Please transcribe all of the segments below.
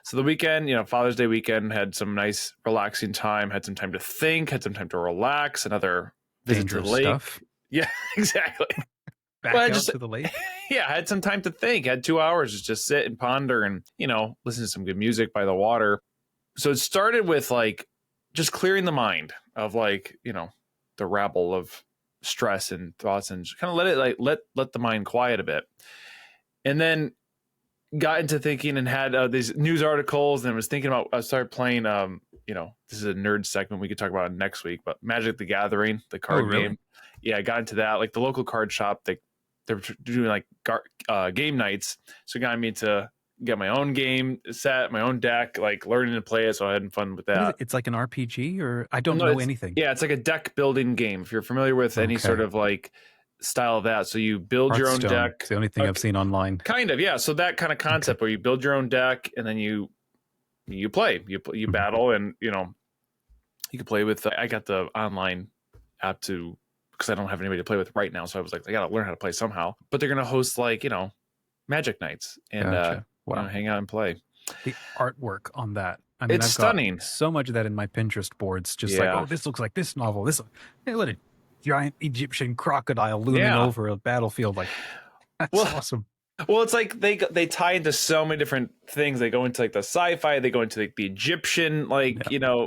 So the weekend, Father's Day weekend, had some nice relaxing time, had some time to think, had some time to relax, another visit to the Dangerous lake. stuff. Yeah, exactly. Back Well, I out just, to the lake. yeah, I had some time to think. I had 2 hours to just sit and ponder and, listen to some good music by the water. So it started with like just clearing the mind of like, the rabble of stress and thoughts, and kind of let it like let the mind quiet a bit. And then got into thinking and had these news articles, and was thinking about, I started playing, this is a nerd segment we could talk about next week, but Magic the Gathering, the card really? game. Yeah, I got into that. Like the local card shop, they're doing like game nights. So it got me to get my own game set, my own deck, like learning to play it. So I had fun with What is that. it? It's like an RPG, or I don't No, know anything. it's like a deck building game. If you're familiar with any sort Okay. of like style of that. So you build your own Hearthstone. deck. It's the only thing I've seen online. Kind of, yeah. So that kind of concept where you build your own deck and then you play, you battle, and you can play with. I got the online app because I don't have anybody to play with right now. So I was like, I got to learn how to play somehow. But they're gonna host like Magic nights and Gotcha. Wow. hang out and play. The artwork on that. I mean, It's I've stunning. got so much of that in my Pinterest boards. Just like, Yeah. oh, this looks like this novel. Let a giant Egyptian crocodile looming over a battlefield. Like, that's awesome. Well, it's like they tie into so many different things. They go into like the sci-fi, they go into like the Egyptian,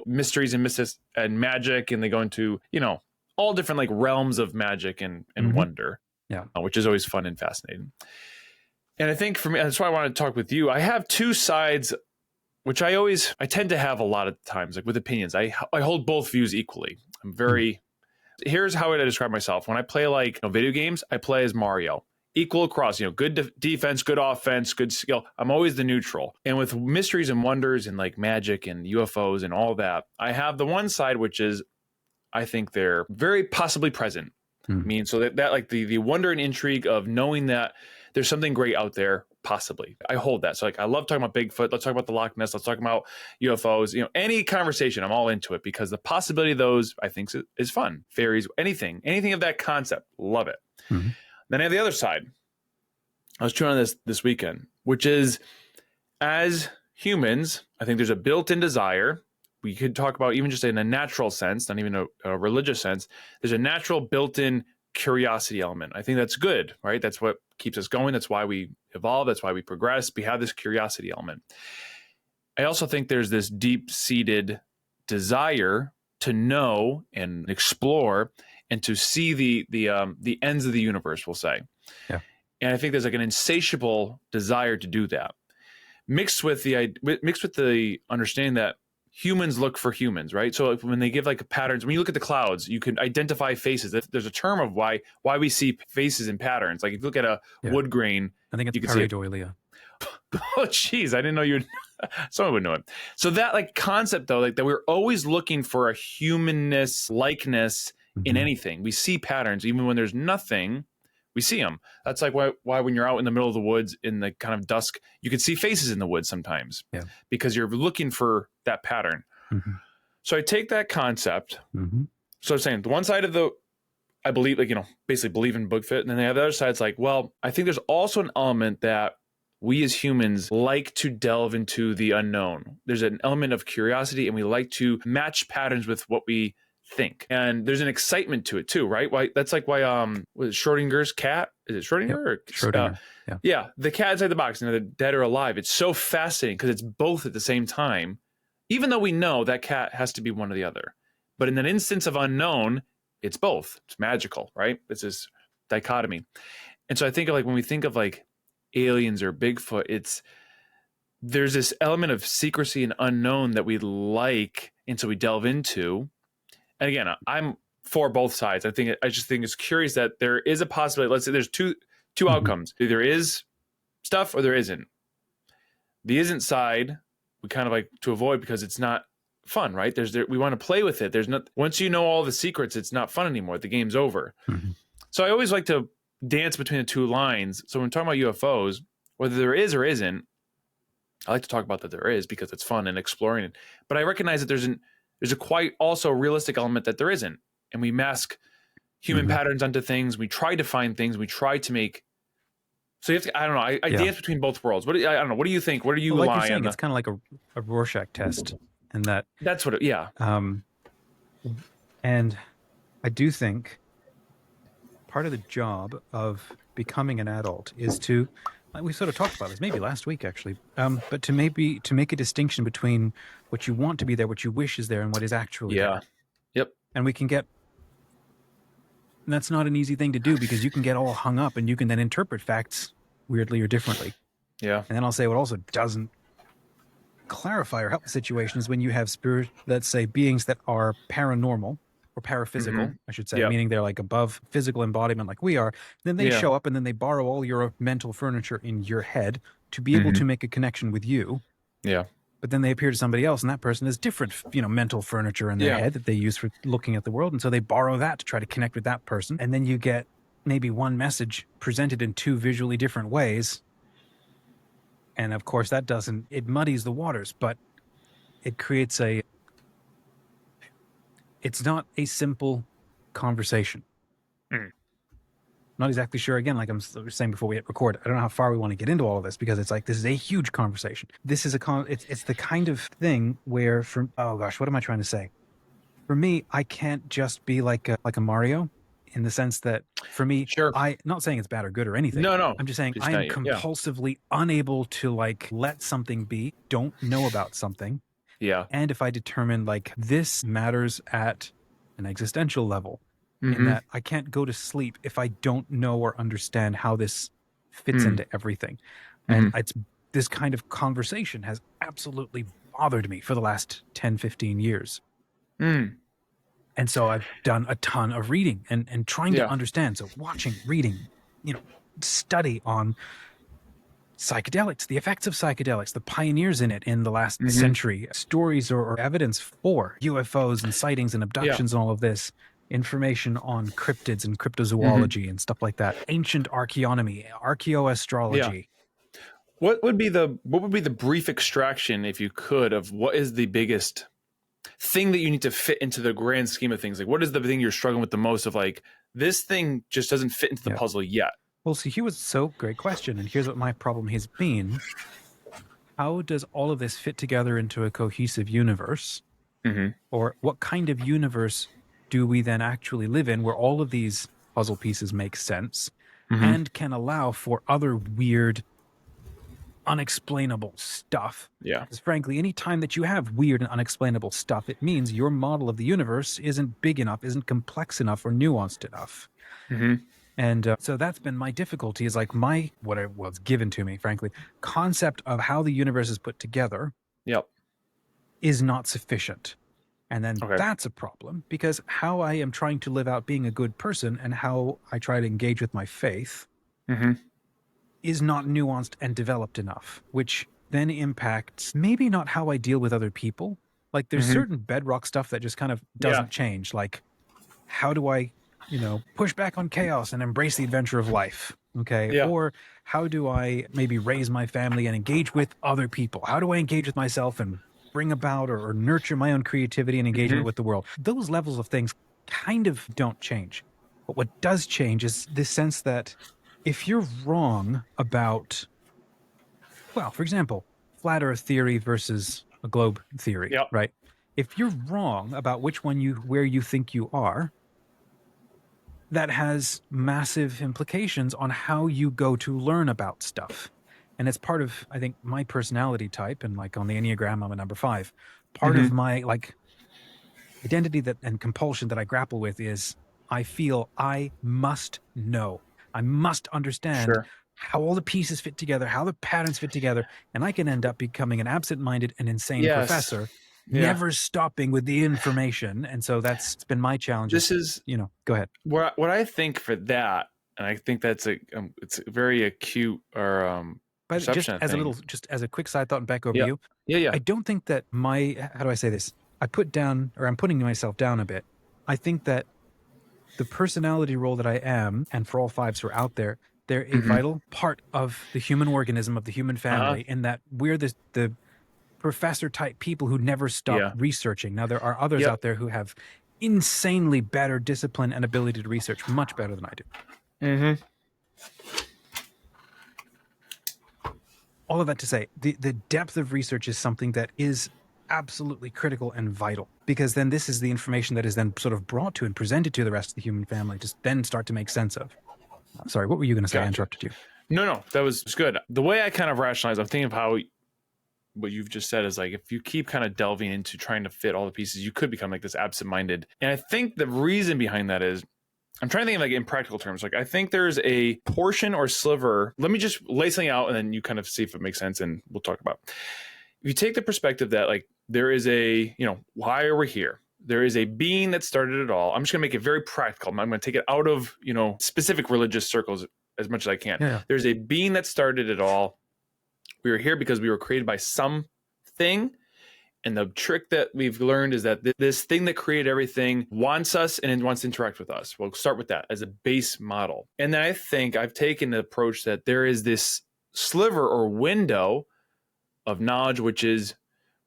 mysteries and magic, and they go into, all different like realms of magic and wonder. Yeah. Which is always fun and fascinating. And I think for me, that's why I wanted to talk with you. I have two sides, which I tend to have a lot of times, like with opinions. I hold both views equally. I'm very, here's how I describe myself. When I play like video games, I play as Mario. Equal across, good defense, good offense, good skill. I'm always the neutral. And with mysteries and wonders and like magic and UFOs and all that, I have the one side, which is, I think they're very possibly present. I mean, so that like the wonder and intrigue of knowing that there's something great out there, possibly. I hold that. So like, I love talking about Bigfoot. Let's talk about the Loch Ness. Let's talk about UFOs. Any conversation, I'm all into it because the possibility of those, I think, is fun. Fairies, anything of that concept, love it. Mm-hmm. Then I have the other side. I was chewing on this weekend, which is, as humans, I think there's a built-in desire. We could talk about even just in a natural sense, not even a religious sense. There's a natural built-in curiosity element. I think that's good, right? That's what keeps us going. That's why we evolve. That's why we progress. We have this curiosity element. I also think there's this deep-seated desire to know and explore and to see the ends of the universe, we'll say. Yeah. And I think there's like an insatiable desire to do that, mixed with the understanding that humans look for humans, right? So when they give like patterns, when you look at the clouds, you can identify faces. There's a term of why we see faces and patterns. Like if you look at a wood grain, I think it's you can see pareidolia. Oh, geez, I didn't know you'd. Someone would know it. So that like concept though, like that we're always looking for a humanness, likeness in anything. We see patterns even when there's nothing. We see them. That's like why when you're out in the middle of the woods in the kind of dusk, you can see faces in the woods sometimes because you're looking for that pattern. So I take that concept. So I'm saying the one side of I believe basically believe in Bigfoot. And then the other side's like, well, I think there's also an element that we as humans like to delve into the unknown. There's an element of curiosity and we like to match patterns with what we think, and there's an excitement to it too, right? That's why was it Schrodinger's cat? Is it Schrodinger? Yep. Schrodinger. Yeah, the cat inside the box, they're dead or alive. It's so fascinating because it's both at the same time, even though we know that cat has to be one or the other. But in that instance of unknown, it's both. It's magical, right? It's this dichotomy. And so I think of like when we think of like aliens or Bigfoot, there's this element of secrecy and unknown that we like, and so we delve into. And again, I'm for both sides. I just think it's curious that there is a possibility. Let's say there's two outcomes. Either there is stuff or there isn't. The isn't side, we kind of like to avoid because it's not fun, right? We want to play with it. Once you know all the secrets, it's not fun anymore. The game's over. So I always like to dance between the two lines. So when we're talking about UFOs, whether there is or isn't, I like to talk about that there is because it's fun and exploring it. But I recognize that there's a quite also realistic element that there isn't. And we mask human patterns onto things. We try to find things. We try to make So you have to, I don't know. I dance between both worlds. I don't know. What do you think? Where do you like lie you're saying, on it's kind of like a Rorschach test, and that that's what. Yeah. And I do think part of the job of becoming an adult is to, like we sort of talked about this maybe last week actually, but to make a distinction between what you want to be there, what you wish is there, and what is actually there. Yep. And that's not an easy thing to do, because you can get all hung up and you can then interpret facts weirdly or differently. Yeah. And then I'll say what also doesn't clarify or help the situation is when you have let's say beings that are paranormal or paraphysical, I should say, meaning they're like above physical embodiment like we are. Then they show up and then they borrow all your mental furniture in your head to be able to make a connection with you. Yeah. But then they appear to somebody else, and that person has different, mental furniture in their head that they use for looking at the world. And so they borrow that to try to connect with that person. And then you get maybe one message presented in two visually different ways. And of course, it muddies the waters, but it creates it's not a simple conversation. Not exactly sure, again, like I'm saying before we hit record, I don't know how far we want to get into all of this, because it's like, this is a huge conversation. This is it's the kind of thing where oh gosh, what am I trying to say? For me, I can't just be like a Mario, in the sense that for me, not saying it's bad or good or anything. No. I'm just saying I am compulsively unable to like let something be, don't know about something. Yeah. And if I determine like this matters at an existential level, in that I can't go to sleep if I don't know or understand how this fits into everything. And this kind of conversation has absolutely bothered me for the last 10, 15 years. And so I've done a ton of reading and trying to understand. So watching, reading, study on psychedelics, the effects of psychedelics, the pioneers in it in the last century, stories or evidence for UFOs and sightings and abductions and all of this, information on cryptids and cryptozoology and stuff like that, ancient archaeonomy, archaeoastrology. What would be the brief extraction, if you could, of what is the biggest thing that you need to fit into the grand scheme of things? Like, what is the thing you're struggling with the most, of like, this thing just doesn't fit into the puzzle yet? Well, see, great question. And here's what my problem has been. How does all of this fit together into a cohesive universe? Or what kind of universe do we then actually live in, where all of these puzzle pieces make sense and can allow for other weird, unexplainable stuff? Yeah. Because frankly, any time that you have weird and unexplainable stuff, it means your model of the universe isn't big enough, isn't complex enough, or nuanced enough. And so that's been my difficulty, is like what's given to me, frankly, concept of how the universe is put together is not sufficient. And then that's a problem, because how I am trying to live out being a good person and how I try to engage with my faith is not nuanced and developed enough, which then impacts maybe not how I deal with other people. Like there's certain bedrock stuff that just kind of doesn't change. Like, how do I, push back on chaos and embrace the adventure of life? Okay. Yeah. Or how do I maybe raise my family and engage with other people? How do I engage with myself and bring about or nurture my own creativity and engagement with the world? Those levels of things kind of don't change. But what does change is this sense that if you're wrong about, well, for example, flat earth theory versus a globe theory, right? If you're wrong about where you think you are, that has massive implications on how you go to learn about stuff. And it's part of, I think, my personality type, and like on the Enneagram, I'm a number 5. Part of my like identity and compulsion that I grapple with is I feel I must know. I must understand how all the pieces fit together, how the patterns fit together, and I can end up becoming an absent-minded and insane professor, never stopping with the information. And so that's been my challenge. This is, go ahead. What I think for that, and I think that's it's very acute or But just as a quick side thought, and back over to you. Yeah. I don't think that how do I say this? I'm putting myself down a bit. I think that the personality role that I am, and for all 5s who are out there, they're a vital part of the human organism, of the human family, in that we're the professor type people who never stop researching. Now, there are others out there who have insanely better discipline and ability to research, much better than I do. all of that to say, the depth of research is something that is absolutely critical and vital, because then this is the information that is then sort of brought to and presented to the rest of the human family to then start to make sense of. Sorry, what were you going to say? I Gotcha. interrupted you. No, that was good. The way I kind of rationalize, I'm thinking of how what you've just said is like, if you keep kind of delving into trying to fit all the pieces, you could become like this absent-minded. And I think the reason behind that is, I'm trying to think of like in practical terms. Like I think there's a portion or sliver. Let me just lay something out and then you kind of see if it makes sense and we'll talk about it. If you take the perspective that like there is a, why are we here? There is a being that started it all. I'm just going to make it very practical. I'm going to take it out of, specific religious circles as much as I can. Yeah. There's a being that started it all. We were here because we were created by something. And the trick that we've learned is that this thing that created everything wants us and it wants to interact with us. We'll start with that as a base model. And then I think I've taken the approach that there is this sliver or window of knowledge, which is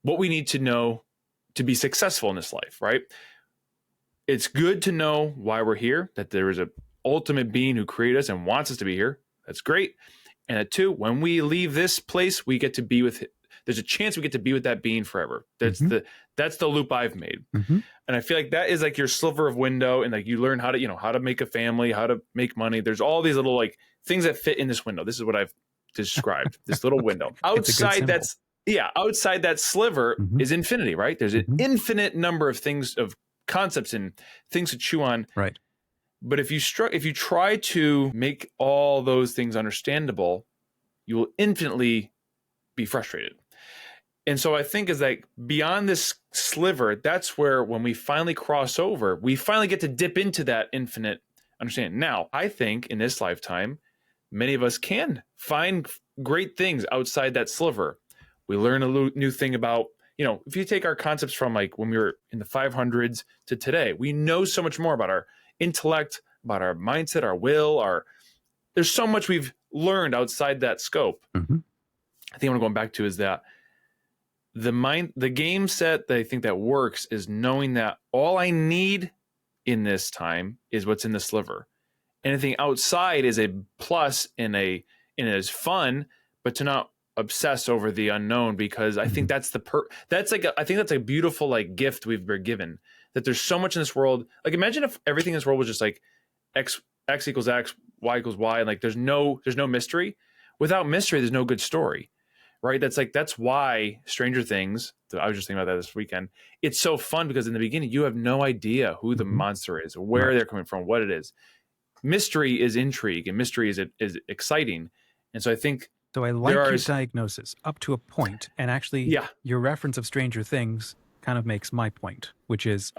what we need to know to be successful in this life, right? It's good to know why we're here, that there is an ultimate being who created us and wants us to be here. That's great. And at two, when we leave this place, we get to be with it. There's a chance we get to be with that being forever. That's the loop I've made. And I feel like that is like your sliver of window, and like you learn how to make a family, how to make money. There's all these little like things that fit in this window. This is what I've described, this little window. Outside that sliver is infinity, right? There's an infinite number of things, of concepts and things to chew on. Right. But if you try to make all those things understandable, you will infinitely be frustrated. And so I think is like beyond this sliver, that's where when we finally cross over, we finally get to dip into that infinite understanding. Now, I think in this lifetime, many of us can find great things outside that sliver. We learn a new thing about, if you take our concepts from like when we were in the 500s to today, we know so much more about our intellect, about our mindset, our will, there's so much we've learned outside that scope. I think what I'm going back to is that the game set that I think that works is knowing that all I need in this time is what's in the sliver. Anything outside is a plus and it is fun, but to not obsess over the unknown, because I think that's I think that's a beautiful like gift we've been given, that there's so much in this world. Like imagine if everything in this world was just like x equals x, y equals y, and like there's no mystery. Without mystery, there's no good story. Right? That's why Stranger Things, I was just thinking about that this weekend. It's so fun because in the beginning, you have no idea who the monster is, where they're coming from, what it is. Mystery is intrigue, and mystery is exciting. And so I think. So I like your diagnosis up to a point, and actually your reference of Stranger Things kind of makes my point, which is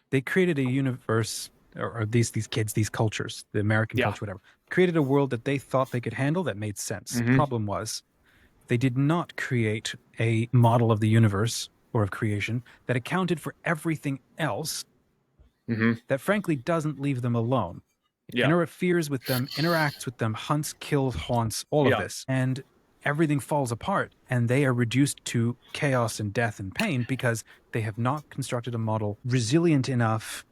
they created a universe, or these kids, these cultures, the American culture, whatever, created a world that they thought they could handle that made sense. The problem was, they did not create a model of the universe or of creation that accounted for everything else that frankly doesn't leave them alone. It interferes with them, interacts with them, hunts, kills, haunts, all of this. And everything falls apart, and they are reduced to chaos and death and pain because they have not constructed a model resilient enough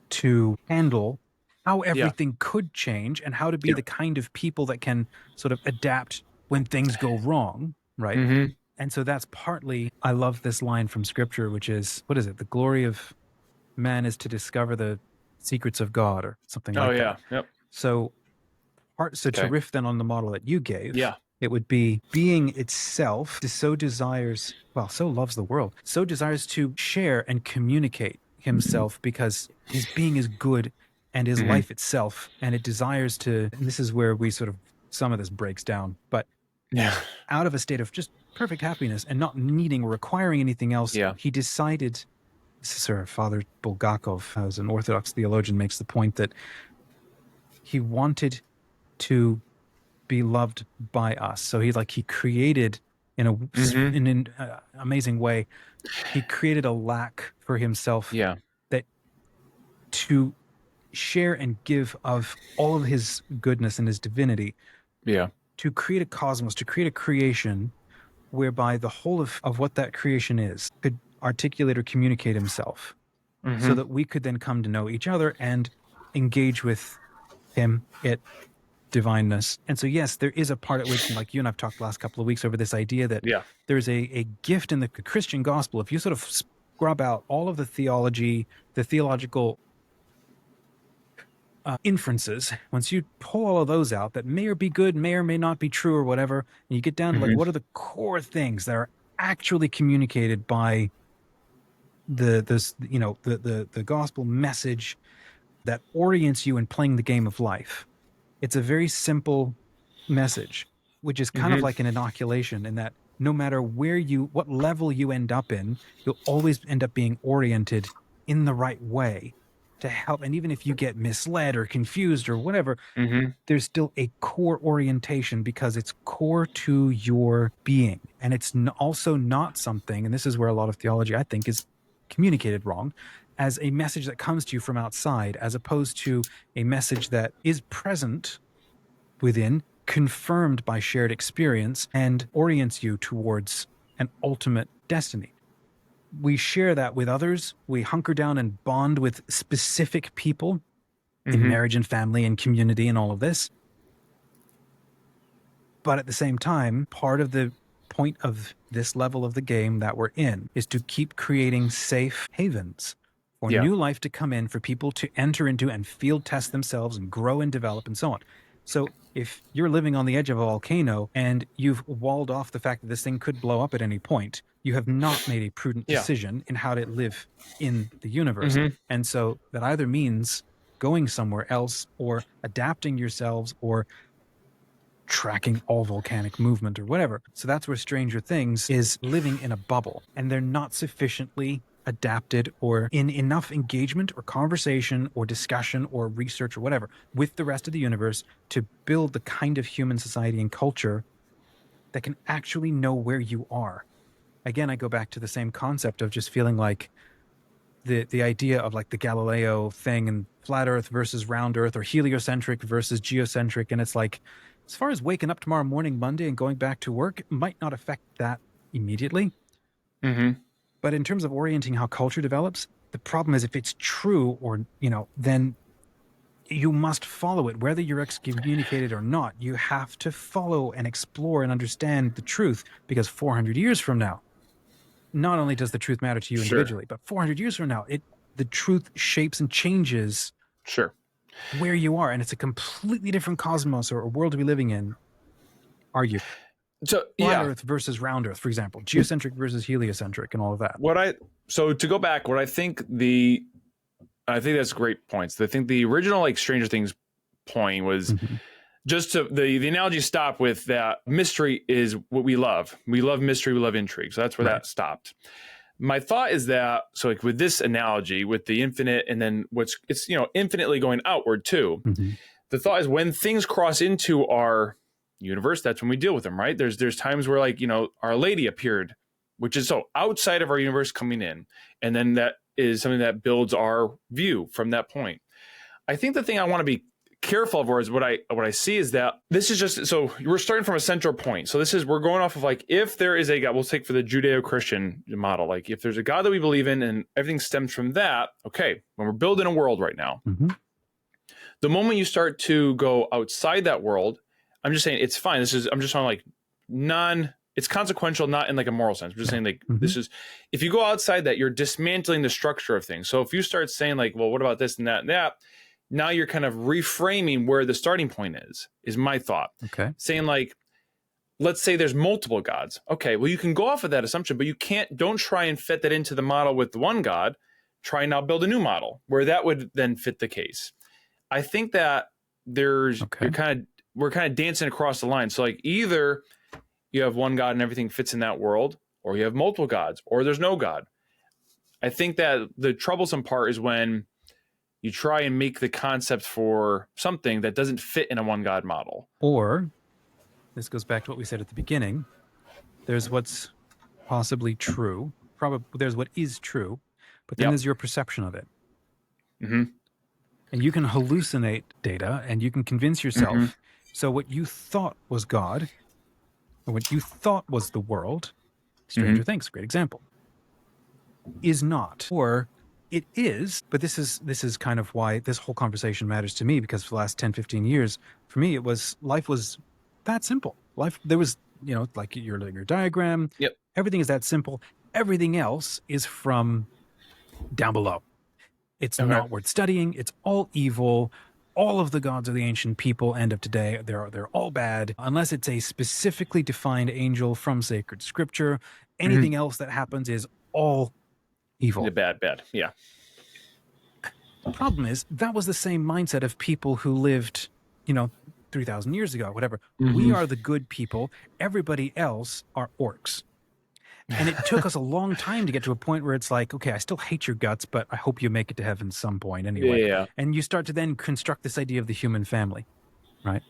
to handle how everything could change and how to be the kind of people that can sort of adapt when things go wrong, right? And so that's partly, I love this line from scripture, which is, what is it? The glory of man is to discover the secrets of God, or something like that. So to riff then on the model that you gave, it would be being itself so loves the world, so desires to share and communicate himself because his being is good and his life itself, and it desires to, and this is where we sort of, some of this breaks down, but out of a state of just perfect happiness and not needing or requiring anything else, he decided, this is Sir Father Bulgakov, as an Orthodox theologian, makes the point that he wanted to be loved by us. So he created in an amazing way, he created a lack for himself that to share and give of all of his goodness and his divinity. To create a cosmos, to create a creation whereby the whole of what that creation is could articulate or communicate himself, so that we could then come to know each other and engage with him, it, divineness. And so, yes, there is a part at which, like you and I've talked the last couple of weeks over this idea that Yeah. there's a gift in the Christian gospel. If you sort of scrub out all of the theology, the theological inferences, once you pull all of those out that may or be good, may or may not be true or whatever, and you get down to like, what are the core things that are actually communicated by the gospel message that orients you in playing the game of life? It's a very simple message, which is kind of like an inoculation in that no matter what level you end up in, you'll always end up being oriented in the right way to help. And even if you get misled or confused or whatever, there's still a core orientation because it's core to your being. And it's also not something, and this is where a lot of theology, I think, is communicated wrong, as a message that comes to you from outside, as opposed to a message that is present within, confirmed by shared experience, and orients you towards an ultimate destiny. We share that with others. We hunker down and bond with specific people in marriage and family and community and all of this. But at the same time, part of the point of this level of the game that we're in is to keep creating safe havens for new life to come in, for people to enter into and field test themselves and grow and develop and so on. So if you're living on the edge of a volcano and you've walled off the fact that this thing could blow up at any point, you have not made a prudent decision in how to live in the universe. And so that either means going somewhere else or adapting yourselves or tracking all volcanic movement or whatever. So that's where Stranger Things is living in a bubble, and they're not sufficiently adapted or in enough engagement or conversation or discussion or research or whatever with the rest of the universe to build the kind of human society and culture that can actually know where you are. Again, I go back to the same concept of just feeling like the idea of like the Galileo thing and flat Earth versus round Earth, or heliocentric versus geocentric. And it's like, as far as waking up tomorrow morning, Monday, and going back to work, it might not affect that immediately. But in terms of orienting how culture develops, the problem is if it's true or, then you must follow it, whether you're excommunicated or not. You have to follow and explore and understand the truth, because 400 years from now, not only does the truth matter to you individually, but 400 years from now, the truth shapes and changes where you are. And it's a completely different cosmos or world to be living in, arguably. So flat Earth versus round Earth, for example, geocentric versus heliocentric, and all of that. So to go back, I think that's great points. I think the original like Stranger Things point was just to the analogy stopped with that mystery is what we love. We love mystery, we love intrigue. So that's where that stopped. My thought is that, so like with this analogy with the infinite, and then it's infinitely going outward too. The thought is when things cross into our universe, that's when we deal with them, right? There's times where like, Our Lady appeared, which is so outside of our universe coming in. And then that is something that builds our view from that point. I think the thing I want to be careful of, or is what I see is that this is just, so we're starting from a central point. So we're going off of like, if there is a God, we'll take for the Judeo-Christian model, like if there's a God that we believe in and everything stems from that, okay, when we're building a world right now, the moment you start to go outside that world, I'm just saying it's fine. I'm just on like it's consequential, not in like a moral sense. I'm just saying like this is, if you go outside that, you're dismantling the structure of things. So if you start saying like, well, what about this and that and that? Now you're kind of reframing where the starting point is my thought. Okay. Saying like, let's say there's multiple gods. Okay, well, you can go off of that assumption, but don't try and fit that into the model with the one God. Try and now build a new model where that would then fit the case. I think that we're kind of dancing across the line. So like either you have one God and everything fits in that world, or you have multiple gods, or there's no God. I think that the troublesome part is when you try and make the concept for something that doesn't fit in a one God model. Or, this goes back to what we said at the beginning, there's what's possibly true, there's what is true, but then there's your perception of it. And you can hallucinate data and you can convince yourself. So what you thought was God, or what you thought was the world, Stranger Things, great example, is not. Or It is, but this is kind of why this whole conversation matters to me, because for the last 10, 15 years, for me, life was that simple. There was, like your diagram, Yep. everything is that simple. Everything else is from down below. It's Okay. not worth studying. It's all evil. All of the gods of the ancient people and of today, they're all bad, unless it's a specifically defined angel from sacred scripture. Anything else that happens is all evil. Bad. Yeah. The problem is that was the same mindset of people who lived, 3,000 years ago, whatever. We are the good people. Everybody else are orcs. And it took us a long time to get to a point where it's like, okay, I still hate your guts, but I hope you make it to heaven some point anyway. Yeah. And you start to then construct this idea of the human family, right?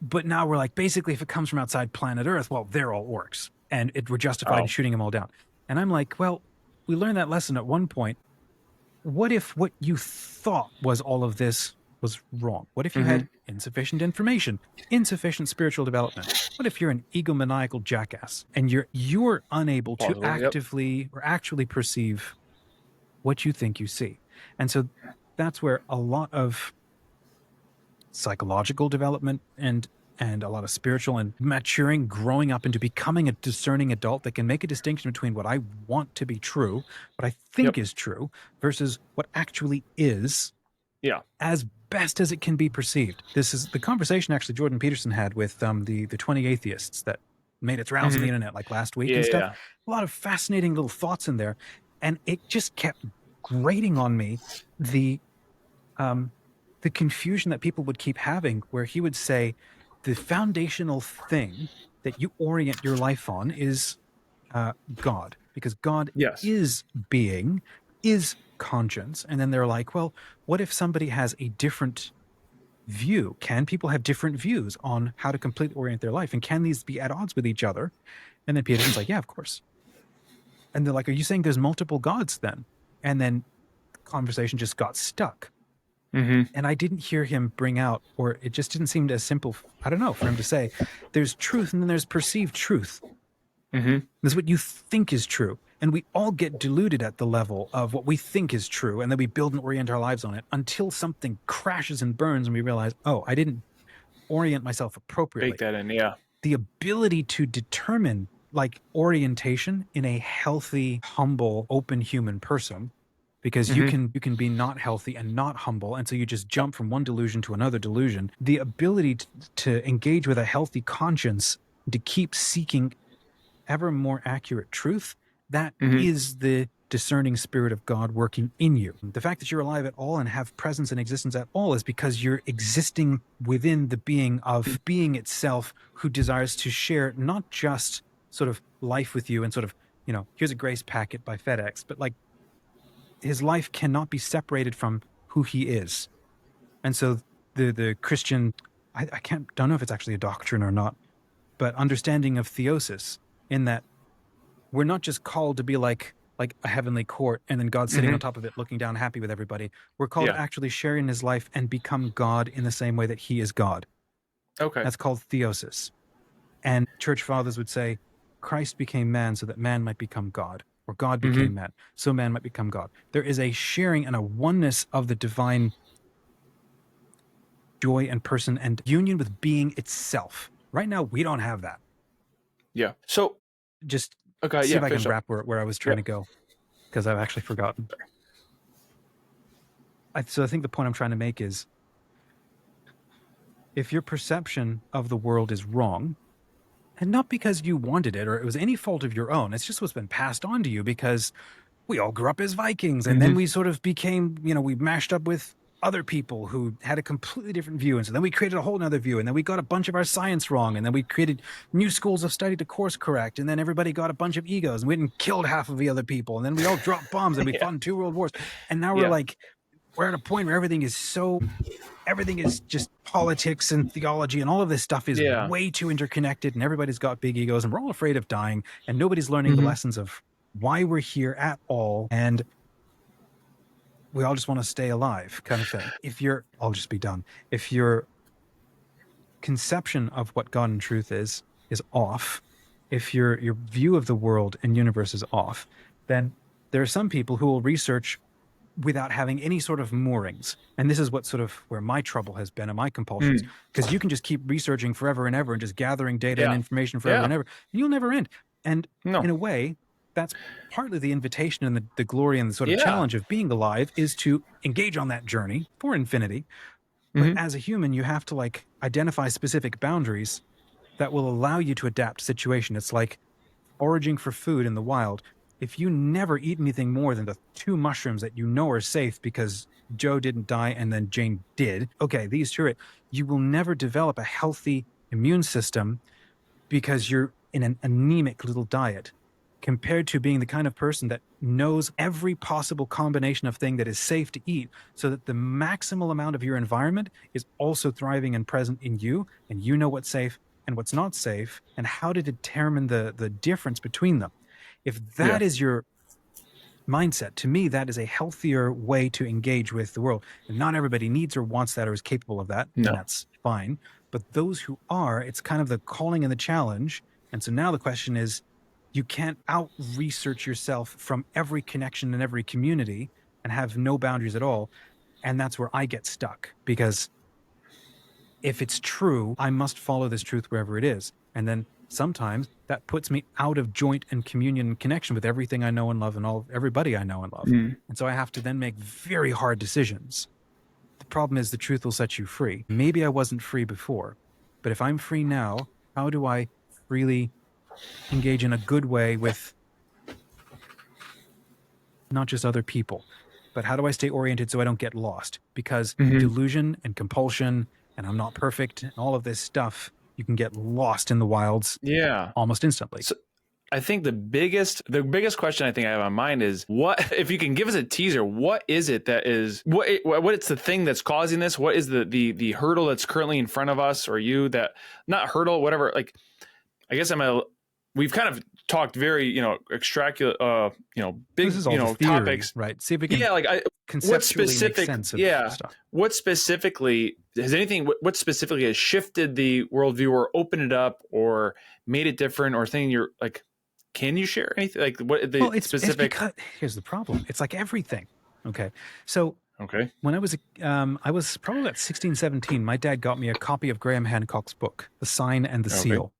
But now we're like, basically, if it comes from outside planet Earth, well, they're all orcs. And we're justified in shooting them all down. And I'm like, well, we learned that lesson at one point. What if what you thought was all of this was wrong? What if you had insufficient information, insufficient spiritual development? What if you're an egomaniacal jackass and you're unable to actively or actually perceive what you think you see? And so that's where a lot of psychological development and a lot of spiritual and maturing, growing up into becoming a discerning adult that can make a distinction between what I want to be true, what I think is true, versus what actually is, as best as it can be perceived. This is the conversation actually Jordan Peterson had with the 20 atheists that made its rounds on the internet like last week and stuff. A lot of fascinating little thoughts in there, and it just kept grating on me the confusion that people would keep having, where he would say the foundational thing that you orient your life on is God, because God is being, is conscience. And then they're like, well, what if somebody has a different view? Can people have different views on how to completely orient their life? And can these be at odds with each other? And then Peterson's like, yeah, of course. And they're like, are you saying there's multiple gods then? And then the conversation just got stuck. And I didn't hear him bring out, or it just didn't seem as simple, I don't know, for him to say, there's truth and then there's perceived truth. That's what you think is true. And we all get deluded at the level of what we think is true, and then we build and orient our lives on it until something crashes and burns and we realize, oh, I didn't orient myself appropriately. Bake that in, The ability to determine like orientation in a healthy, humble, open human person, because you can be not healthy and not humble, and so you just jump from one delusion to another delusion. The ability to engage with a healthy conscience, to keep seeking ever more accurate truth, that is the discerning spirit of God working in you. The fact that you're alive at all and have presence and existence at all is because you're existing within the being of being itself, who desires to share not just sort of life with you and sort of, here's a grace packet by FedEx, but like, his life cannot be separated from who he is. And so the Christian, I don't know if it's actually a doctrine or not, but understanding of theosis, in that we're not just called to be like a heavenly court and then God sitting on top of it looking down happy with everybody. We're called to actually share in his life and become God in the same way that he is God. Okay. That's called theosis. And church fathers would say, Christ became man so that man might become God. Or God became man, so man might become God. There is a sharing and a oneness of the divine joy and person and union with being itself. Right now, we don't have that. Yeah. So just see if I can wrap where I was trying to go, because I've actually forgotten. So I think the point I'm trying to make is, if your perception of the world is wrong, and not because you wanted it or it was any fault of your own, it's just what's been passed on to you because we all grew up as Vikings, and then we sort of became, we mashed up with other people who had a completely different view. And so then we created a whole nother view, and then we got a bunch of our science wrong, and then we created new schools of study to course correct, and then everybody got a bunch of egos, and we didn't killed half of the other people, and then we all dropped bombs, and we fought in 2 world wars. And now we're like, we're at a point where everything is just politics and theology, and all of this stuff is way too interconnected, and everybody's got big egos, and we're all afraid of dying, and nobody's learning the lessons of why we're here at all, and we all just want to stay alive, kind of thing. I'll just be done. If your conception of what God and truth is off, if your view of the world and universe is off, then there are some people who will research without having any sort of moorings. And this is what sort of where my trouble has been and my compulsions, Mm. because you can just keep researching forever and ever and just gathering data and Yeah. information forever Yeah. and ever, and you'll never end. And No. in a way, that's partly the invitation and the glory and the sort of Yeah. challenge of being alive, is to engage on that journey for infinity. But Mhm. as a human, you have to like identify specific boundaries that will allow you to adapt to situation. It's like foraging for food in the wild. If you never eat anything more than the 2 mushrooms that you know are safe because Joe didn't die and then Jane did, okay, these two are it. You will never develop a healthy immune system because you're in an anemic little diet, compared to being the kind of person that knows every possible combination of thing that is safe to eat, so that the maximal amount of your environment is also thriving and present in you, and you know what's safe and what's not safe and how to determine the difference between them. If Yeah. that is your mindset, to me, that is a healthier way to engage with the world. And not everybody needs or wants that or is capable of that, No. and that's fine. But those who are, it's kind of the calling and the challenge. And so now the question is, you can't out research yourself from every connection in every community and have no boundaries at all. And that's where I get stuck, because if it's true, I must follow this truth wherever it is. And then sometimes that puts me out of joint and communion and connection with everything I know and love and everybody I know and love. Mm. And so I have to then make very hard decisions. The problem is the truth will set you free. Maybe I wasn't free before, but if I'm free now, how do I freely engage in a good way with not just other people, but how do I stay oriented so I don't get lost? Because Mhm. delusion and compulsion and I'm not perfect and all of this stuff, you can get lost in the wilds Yeah. almost instantly. So I think the biggest question I think I have on mind is, what, if you can give us a teaser, what is it that is, what's the thing that's causing this? What is the hurdle that's currently in front of us, or you, that, not hurdle, whatever, like, I guess we've kind of talked very, extracula, big, This is all the theory, topics. right? See if we can Yeah. Like what conceptually make specific, sense of stuff. what specifically what specifically has shifted the worldview or opened it up or made it different, or thing you're like, can you share anything? Like what the It's specific? because here's the problem. It's like everything. Okay. So Okay. when I was probably about 16, 17, my dad got me a copy of Graham Hancock's book, The Sign and the Okay. Seal.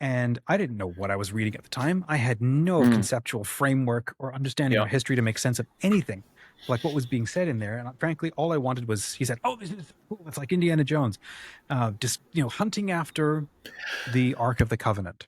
And I didn't know what I was reading at the time. I had no conceptual framework or understanding of history to make sense of anything, like what was being said in there. And frankly, all I wanted was, he said, "Oh, this is cool. It's like Indiana Jones, just hunting after the Ark of the Covenant."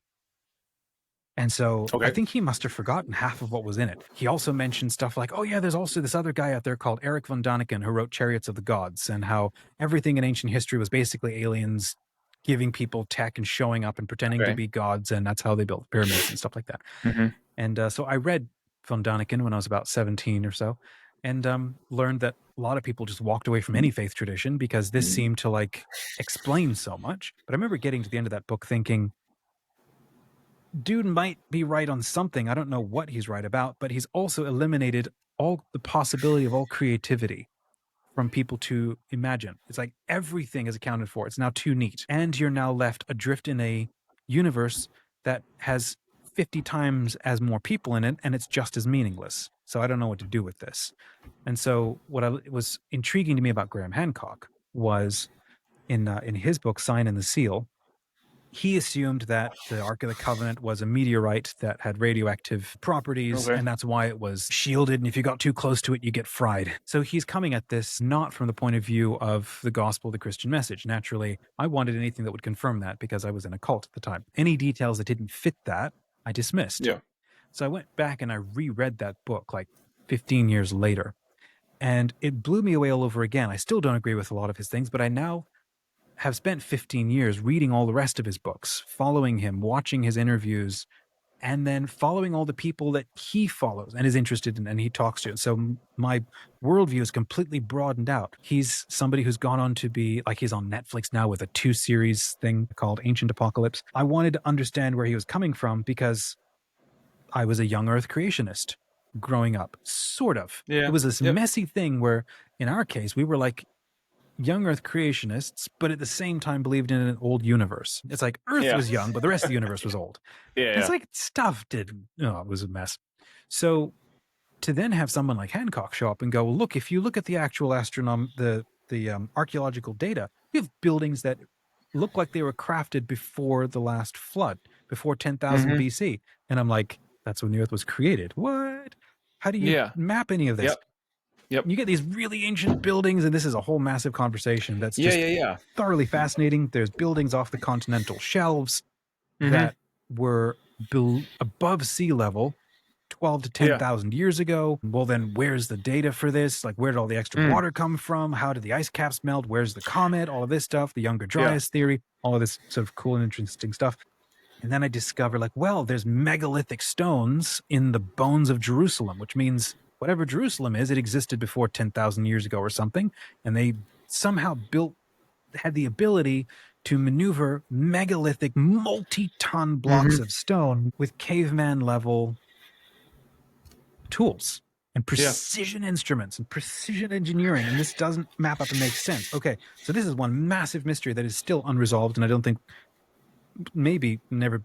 And so I Okay. think he must have forgotten half of what was in it. He also mentioned stuff like, oh yeah, there's also this other guy out there called Eric von Daniken who wrote Chariots of the Gods, and how everything in ancient history was basically aliens giving people tech and showing up and pretending to be gods, and that's how they built pyramids and stuff like that. Mm-hmm. And so I read von Daniken when I was about 17 or so, and learned that a lot of people just walked away from any faith tradition because this seemed to like explain so much. But I remember getting to the end of that book thinking, dude might be right on something. I don't know what he's right about, but he's also eliminated all the possibility of all creativity from people to imagine. It's like everything is accounted for. It's now too neat. And you're now left adrift in a universe that has 50 times as more people in it, and it's just as meaningless. So I don't know what to do with this. And so what was intriguing to me about Graham Hancock was in his book, Sign and the Seal, he assumed that the Ark of the Covenant was a meteorite that had radioactive properties, and that's why it was shielded. And if you got too close to it, you get fried. So he's coming at this not from the point of view of the gospel, the Christian message. Naturally, I wanted anything that would confirm that because I was in a cult at the time. Any details that didn't fit that, I dismissed. Yeah. So I went back and I reread that book like 15 years later, and it blew me away all over again. I still don't agree with a lot of his things, but I now have spent 15 years reading all the rest of his books, following him, watching his interviews, and then following all the people that he follows and is interested in and he talks to. So my worldview is completely broadened out. He's somebody who's gone on to be, like, he's on Netflix now with a 2-series thing called Ancient Apocalypse. I wanted to understand where he was coming from because I was a young earth creationist growing up, sort of. Yeah. It was this messy thing where in our case, we were like young earth creationists, but at the same time believed in an old universe. It's like Earth was young, but the rest of the universe was old. It's like stuff it was a mess. So to then have someone like Hancock show up and go, look, if you look at the actual the archaeological data, you have buildings that look like they were crafted before the last flood, before 10,000 BC. And I'm like, that's when the earth was created. What? How do you map any of this? Yep. You get these really ancient buildings, and this is a whole massive conversation that's just Yeah. thoroughly fascinating. There's buildings off the continental shelves that were above sea level 12 to 10,000 years ago. Well, then where's the data for this? Like, where did all the extra water come from? How did the ice caps melt? Where's the comet? All of this stuff, the Younger Dryas theory, all of this sort of cool and interesting stuff. And then I discover, like, well, there's megalithic stones in the bones of Jerusalem, which means whatever Jerusalem is, it existed before 10,000 years ago or something. And they somehow had the ability to maneuver megalithic, multi-ton blocks of stone with caveman level tools and precision instruments and precision engineering. And this doesn't map up and make sense. Okay, so this is one massive mystery that is still unresolved, and I don't think maybe never,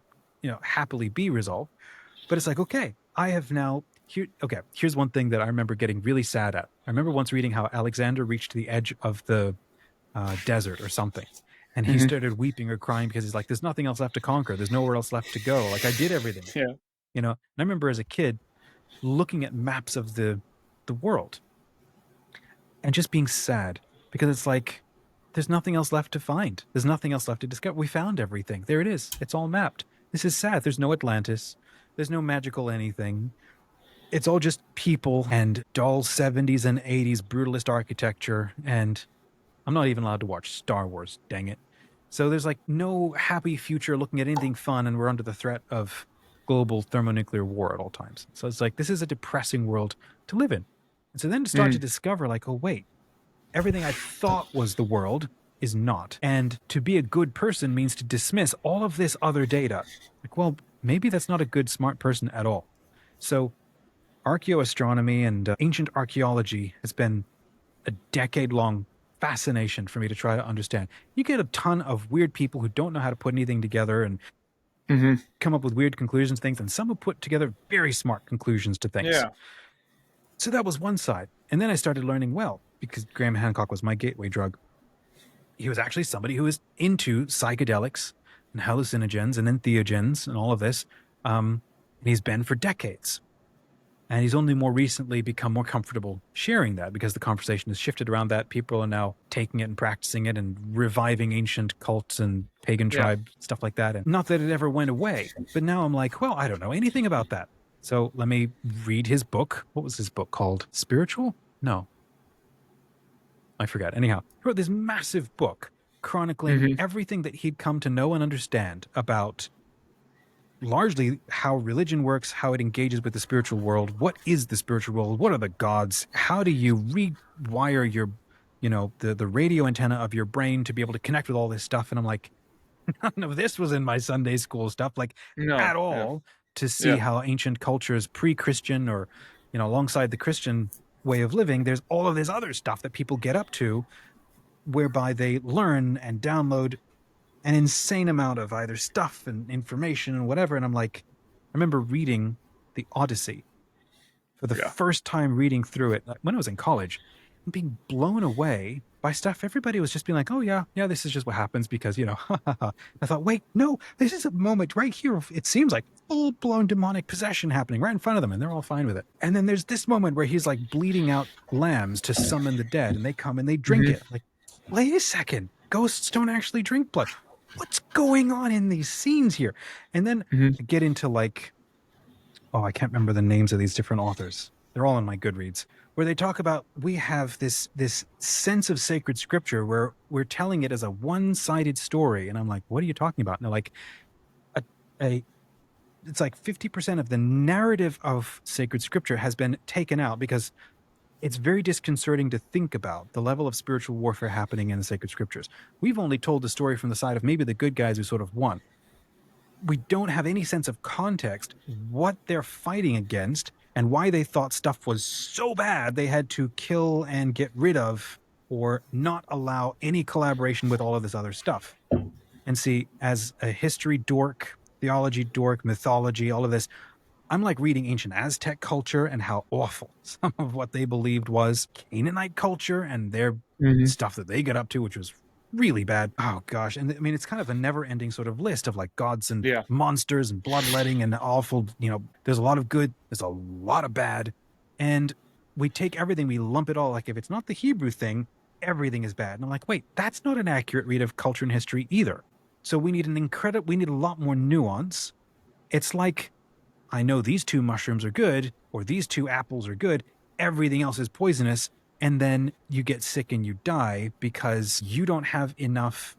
happily be resolved. But it's like, okay, I have now here's one thing that I remember getting really sad at. I remember once reading how Alexander reached the edge of the desert or something, and he started weeping or crying because he's like, there's nothing else left to conquer, there's nowhere else left to go, like I did everything. And I remember as a kid looking at maps of the world and just being sad, because it's like, there's nothing else left to find, there's nothing else left to discover. We found everything, there it is, it's all mapped. This is sad. There's no Atlantis, there's no magical anything. It's all just people and dull 70s and 80s brutalist architecture, and I'm not even allowed to watch Star Wars, dang it. So there's like no happy future looking at anything fun, and we're under the threat of global thermonuclear war at all times. So it's like, this is a depressing world to live in. And so then to start to discover, like, oh wait, everything I thought was the world is not. And to be a good person means to dismiss all of this other data. Like, well, maybe that's not a good, smart person at all. So archaeoastronomy and ancient archaeology has been a decade-long fascination for me to try to understand. You get a ton of weird people who don't know how to put anything together and come up with weird conclusions to things, and some have put together very smart conclusions to things. So that was one side. And then I started learning, well, because Graham Hancock was my gateway drug, he was actually somebody who was into psychedelics and hallucinogens and entheogens and all of this. And he's been for decades. And he's only more recently become more comfortable sharing that, because the conversation has shifted around that. People are now taking it and practicing it and reviving ancient cults and pagan tribes, stuff like that. And not that it ever went away, but now I'm like, well, I don't know anything about that. So let me read his book. What was his book called? Spiritual? No. I forgot. Anyhow, he wrote this massive book chronicling everything that he'd come to know and understand about largely how religion works, how it engages with the spiritual world. What is the spiritual world? What are the gods? How do you rewire your, the radio antenna of your brain to be able to connect with all this stuff? And I'm like, none of this was in my Sunday school stuff, at all, to see how ancient cultures, pre-Christian or, alongside the Christian way of living, there's all of this other stuff that people get up to, whereby they learn and download an insane amount of either stuff and information and whatever. And I'm like, I remember reading the Odyssey for the first time, reading through it when I was in college, and being blown away by stuff. Everybody was just being like, oh yeah, this is just what happens because, I thought, wait, no, this is a moment right here. It seems like full-blown demonic possession happening right in front of them, and they're all fine with it. And then there's this moment where he's like bleeding out lambs to summon the dead, and they come and they drink it. Like, wait a second, ghosts don't actually drink blood. What's going on in these scenes here? And then I get into like, I can't remember the names of these different authors. They're all in my Goodreads, where they talk about, we have this sense of sacred scripture where we're telling it as a one-sided story. And I'm like, what are you talking about? And they're like, it's like 50% of the narrative of sacred scripture has been taken out because it's very disconcerting to think about the level of spiritual warfare happening in the sacred scriptures. We've only told the story from the side of maybe the good guys who sort of won. We don't have any sense of context, what they're fighting against, and why they thought stuff was so bad they had to kill and get rid of or not allow any collaboration with all of this other stuff. And see, as a history dork, theology dork, mythology, all of this, I'm like reading ancient Aztec culture and how awful some of what they believed was Canaanite culture and their stuff that they got up to, which was really bad. Oh gosh. And I mean, it's kind of a never ending sort of list of like gods and Yeah. monsters and bloodletting and awful, there's a lot of good, there's a lot of bad. And we take everything, we lump it all. Like if it's not the Hebrew thing, everything is bad. And I'm like, wait, that's not an accurate read of culture and history either. So we need we need a lot more nuance. It's like, I know these 2 mushrooms are good, or these 2 apples are good. Everything else is poisonous. And then you get sick and you die because you don't have enough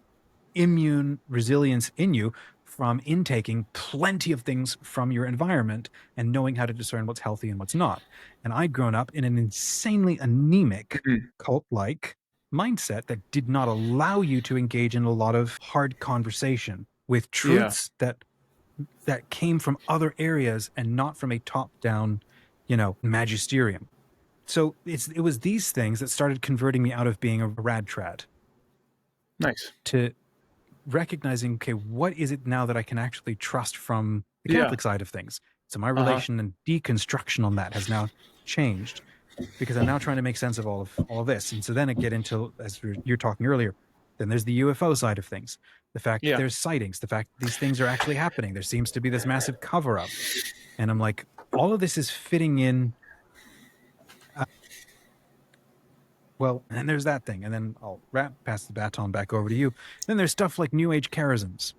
immune resilience in you from intaking plenty of things from your environment and knowing how to discern what's healthy and what's not. And I'd grown up in an insanely anemic cult-like mindset that did not allow you to engage in a lot of hard conversation with truths that came from other areas and not from a top-down, magisterium. So it was these things that started converting me out of being a rad trad Nice. to recognizing, okay, what is it now that I can actually trust from the Catholic side of things? So my relation and deconstruction on that has now changed because I'm now trying to make sense of all of this. And so then I get into, as you're talking earlier, then there's the UFO side of things. The fact that there's sightings, the fact that these things are actually happening. There seems to be this massive cover up. And I'm like, all of this is fitting in. Well, and there's that thing. And then I'll pass the baton back over to you. Then there's stuff like New Age charisms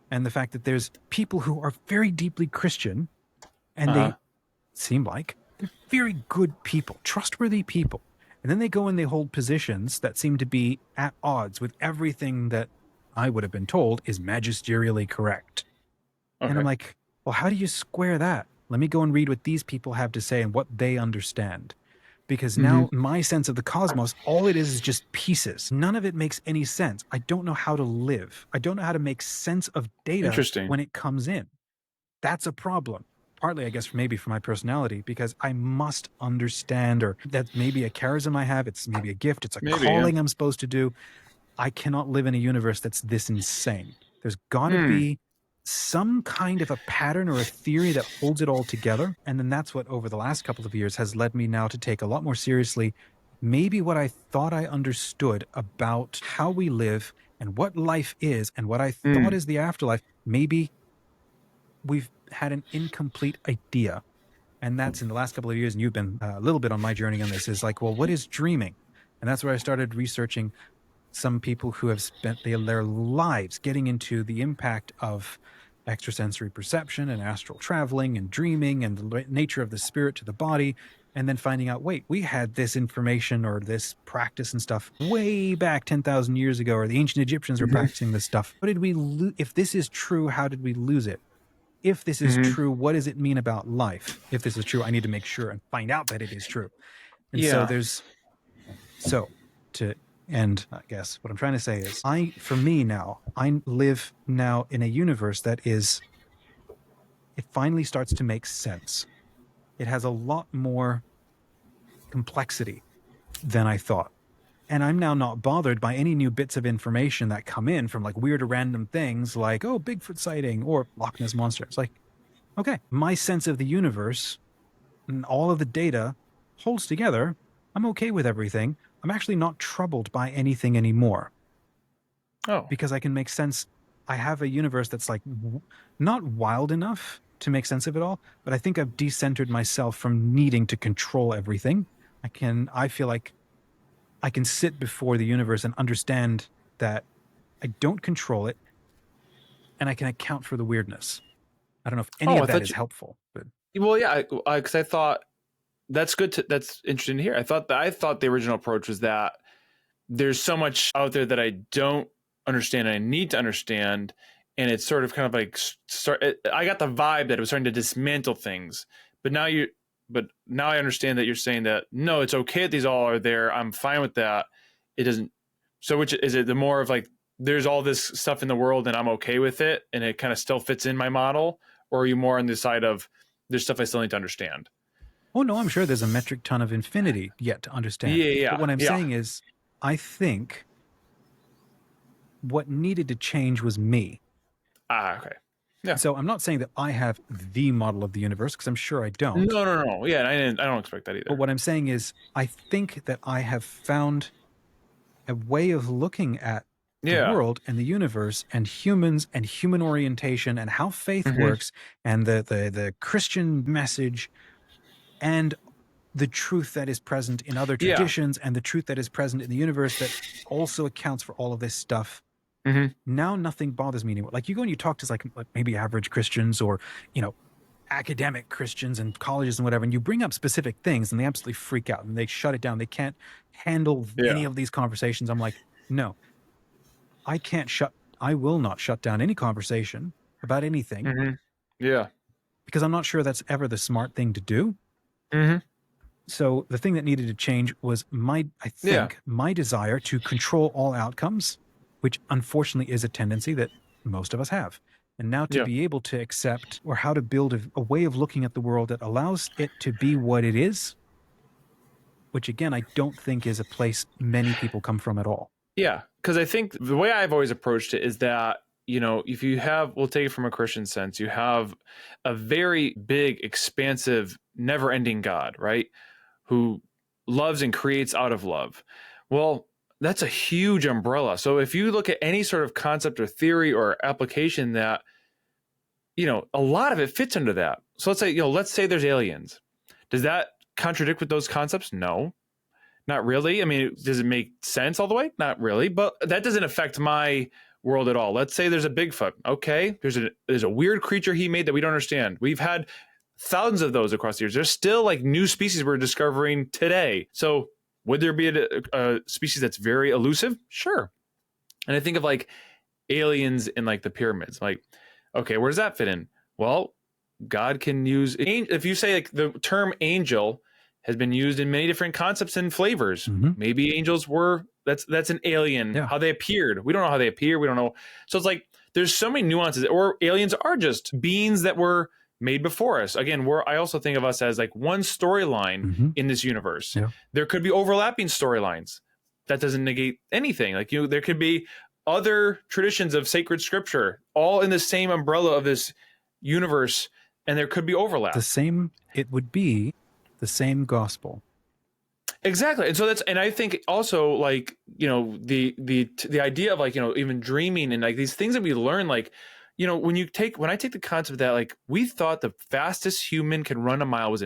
and the fact that there's people who are very deeply Christian and they seem like they're very good people, trustworthy people. And then they go and they hold positions that seem to be at odds with everything that I would have been told is magisterially correct. Okay. And I'm like, well, how do you square that? Let me go and read what these people have to say and what they understand. Because now my sense of the cosmos, all it is just pieces. None of it makes any sense. I don't know how to live. I don't know how to make sense of data when it comes in. That's a problem. Partly, I guess, maybe for my personality, because I must understand, or that's maybe a charism I have. It's maybe a gift. It's a calling I'm supposed to do. I cannot live in a universe that's this insane. There's got to be some kind of a pattern or a theory that holds it all together. And then that's what over the last couple of years has led me now to take a lot more seriously maybe what I thought I understood about how we live and what life is and what I thought is the afterlife. Maybe we've had an incomplete idea. And that's in the last couple of years, and you've been a little bit on my journey on this, is like, well, what is dreaming? And that's where I started researching some people who have spent their lives getting into the impact of extrasensory perception and astral traveling and dreaming and the nature of the spirit to the body, and then finding out, wait, we had this information or this practice and stuff way back 10,000 years ago, or the ancient Egyptians were practicing this stuff. What did we if this is true, how did we lose it? If this is true, what does it mean about life? If this is true, I need to make sure and find out that it is true. And and I guess what I'm trying to say is I live now in a universe that it finally starts to make sense. It has a lot more complexity than I thought. And I'm now not bothered by any new bits of information that come in from like weird or random things like, oh, Bigfoot sighting or Loch Ness Monster. It's like, okay, my sense of the universe and all of the data holds together. I'm okay with everything. I'm actually not troubled by anything anymore. Oh. Because I can make sense. I have a universe that's like not wild enough to make sense of it all, but I think I've decentered myself from needing to control everything. I feel like I can sit before the universe and understand that I don't control it and I can account for the weirdness. I don't know if any of that is helpful. But well, yeah, because I thought that's that's interesting to hear. I thought the original approach was that there's so much out there that I don't understand and I need to understand. And it's sort of kind of like, I got the vibe that it was starting to dismantle things. But now I understand that you're saying that, no, it's okay that these all are there. I'm fine with that. It doesn't. So which is it, the more of like, there's all this stuff in the world and I'm okay with it and it kind of still fits in my model? Or are you more on the side of there's stuff I still need to understand? Oh, no, I'm sure there's a metric ton of infinity yet to understand. Yeah. But what I'm saying is, I think what needed to change was me. Okay. Yeah. So I'm not saying that I have the model of the universe, because I'm sure I don't. No. Yeah, I don't expect that either. But what I'm saying is, I think that I have found a way of looking at the world and the universe and humans and human orientation and how faith works and the Christian message and the truth that is present in other traditions and the truth that is present in the universe that also accounts for all of this stuff. Now nothing bothers me anymore. Like, you go and you talk to like maybe average Christians or, you know, academic Christians and colleges and whatever, and you bring up specific things and they absolutely freak out and they shut it down. They can't handle any of these conversations. I'm like, no, I will not shut down any conversation about anything. Yeah. Because I'm not sure that's ever the smart thing to do. So the thing that needed to change was my desire to control all outcomes, which unfortunately is a tendency that most of us have. And now to be able to accept, or how to build a way of looking at the world that allows it to be what it is, which again, I don't think is a place many people come from at all. Yeah, because I think the way I've always approached it is that, you know, if you have, we'll take it from a Christian sense, you have a very big, expansive, never-ending God, right? Who loves and creates out of love. Well, that's a huge umbrella. So if you look at any sort of concept or theory or application that, you know, a lot of it fits under that. So let's say there's aliens. Does that contradict with those concepts? No, not really. I mean, does it make sense all the way? Not really, but that doesn't affect my world at all. Let's say there's a Bigfoot. Okay, there's a weird creature he made that we don't understand. We've had thousands of those across the years. There's still like new species we're discovering today. So would there be a species that's very elusive? Sure. And I think of like aliens in like the pyramids. Like, okay, where does that fit in? Well, God can use, if you say like the term angel has been used in many different concepts and flavors. Maybe angels were, that's an alien, how they appeared. We don't know how they appear. We don't know. So it's like, there's so many nuances, or aliens are just beings that were made before us. Again, I also think of us as like one storyline in this universe. There could be overlapping storylines. That doesn't negate anything. Like, you know, there could be other traditions of sacred scripture all in the same umbrella of this universe, and there could be overlap. It would be the same gospel. Exactly. And so and I think also, like, you know, the idea of like, you know, even dreaming and like these things that we learn, like, you know, when I take the concept that like we thought the fastest human can run a mile was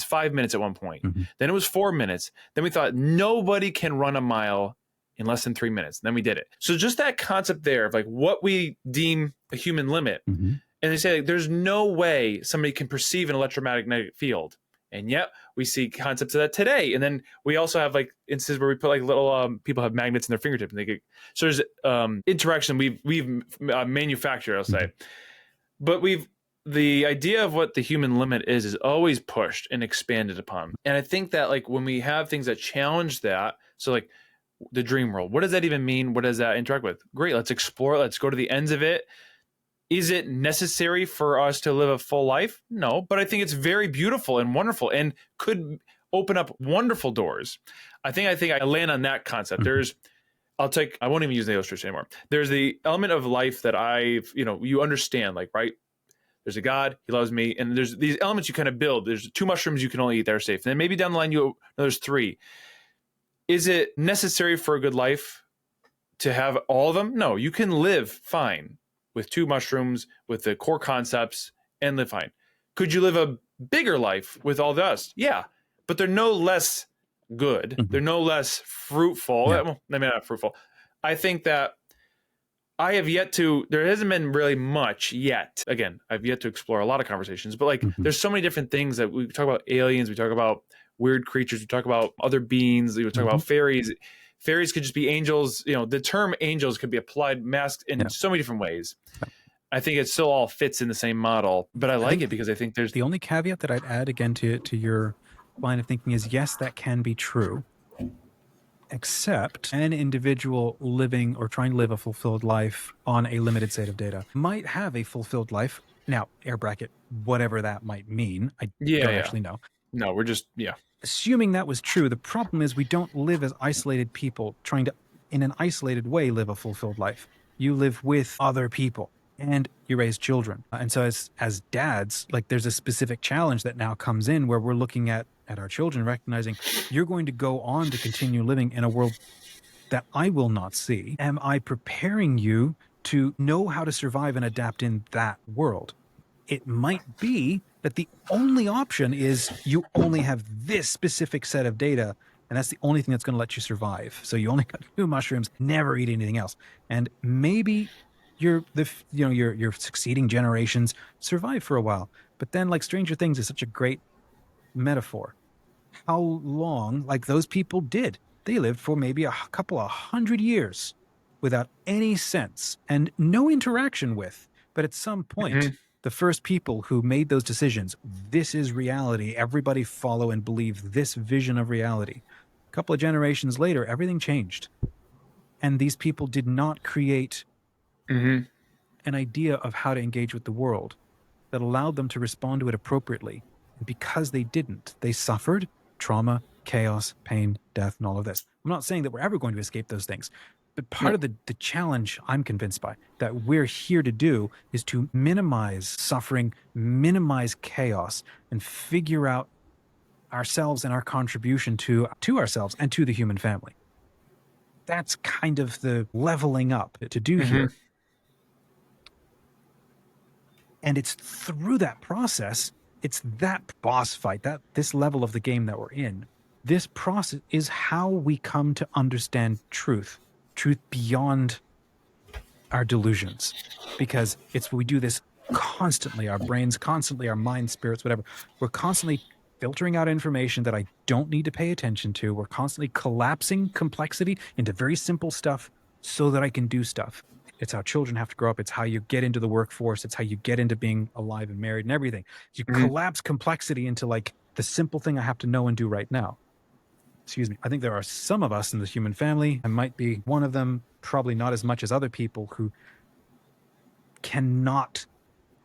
5 minutes at one point. Then it was 4 minutes. Then we thought nobody can run a mile in less than 3 minutes. Then we did it. So just that concept there of like what we deem a human limit. And they say like, there's no way somebody can perceive an electromagnetic field. And yet we see concepts of that today. And then we also have like instances where we put like little people have magnets in their fingertips. And so there's interaction we've manufactured, I'll say. But the idea of what the human limit is always pushed and expanded upon. And I think that like when we have things that challenge that, so like the dream world, what does that even mean? What does that interact with? Great, let's explore. Let's go to the ends of it. Is it necessary for us to live a full life? No, but I think it's very beautiful and wonderful and could open up wonderful doors. I think I land on that concept. I won't even use the illustration anymore. There's the element of life that you understand, like, right? There's a God, he loves me. And there's these elements you kind of build. There's 2 mushrooms you can only eat that are safe. And then maybe down the line, there's 3. Is it necessary for a good life to have all of them? No, you can live fine with 2 mushrooms, with the core concepts, and live fine. Could you live a bigger life with all the rest? Yeah, but they're no less good. They're no less fruitful. Well, maybe not fruitful. I think that there hasn't been really much yet. Again, I've yet to explore a lot of conversations, but like there's so many different things that we talk about aliens, we talk about weird creatures, we talk about other beings, we talk about fairies. Fairies could just be angels. You know, the term angels could be applied, masked in so many different ways. I think it still all fits in the same model, but I like it because I think there's the only caveat that I'd add again to your line of thinking is, yes, that can be true, except an individual living or trying to live a fulfilled life on a limited set of data might have a fulfilled life. Now, air bracket, whatever that might mean. I don't actually know. No, we're just, Assuming that was true, the problem is we don't live as isolated people trying to, in an isolated way, live a fulfilled life. You live with other people. and you raise children. And so as dads, like there's a specific challenge that now comes in where we're looking at our children, recognizing you're going to go on to continue living in a world that I will not see. Am I preparing you to know how to survive and adapt in that world? It might be that the only option is you only have this specific set of data, and that's the only thing that's going to let you survive. So you only got 2 mushrooms, never eat anything else. And maybe your succeeding generations survive for a while. But then, like, Stranger Things is such a great metaphor. How long, like those people did, they lived for maybe a couple of 100 years without any sense and no interaction with. But at some point, the first people who made those decisions, this is reality, everybody follow and believe this vision of reality. A couple of generations later, everything changed. And these people did not create an idea of how to engage with the world that allowed them to respond to it appropriately. And because they didn't, they suffered trauma, chaos, pain, death, and all of this. I'm not saying that we're ever going to escape those things, but part of the challenge I'm convinced by that we're here to do is to minimize suffering, minimize chaos, and figure out ourselves and our contribution to ourselves and to the human family. That's kind of the leveling up to do here. And it's through that process, it's that boss fight, that this level of the game that we're in. This process is how we come to understand truth beyond our delusions. Because we do this constantly, our brains constantly, our minds, spirits, whatever. We're constantly filtering out information that I don't need to pay attention to. We're constantly collapsing complexity into very simple stuff so that I can do stuff. It's how children have to grow up. It's how you get into the workforce. It's how you get into being alive and married and everything. You collapse complexity into like the simple thing I have to know and do right now. Excuse me. I think there are some of us in the human family, I might be one of them, probably not as much as other people, who cannot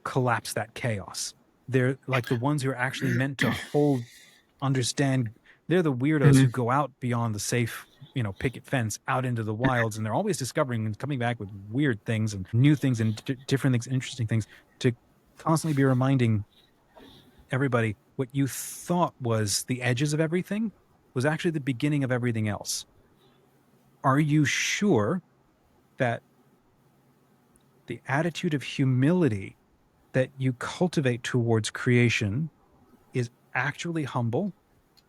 collapse that chaos. They're like the ones who are actually meant to understand. They're the weirdos who go out beyond the safe, picket fence out into the wilds, and they're always discovering and coming back with weird things and new things and different things, interesting things, to constantly be reminding everybody what you thought was the edges of everything was actually the beginning of everything else. Are you sure that the attitude of humility that you cultivate towards creation is actually humble,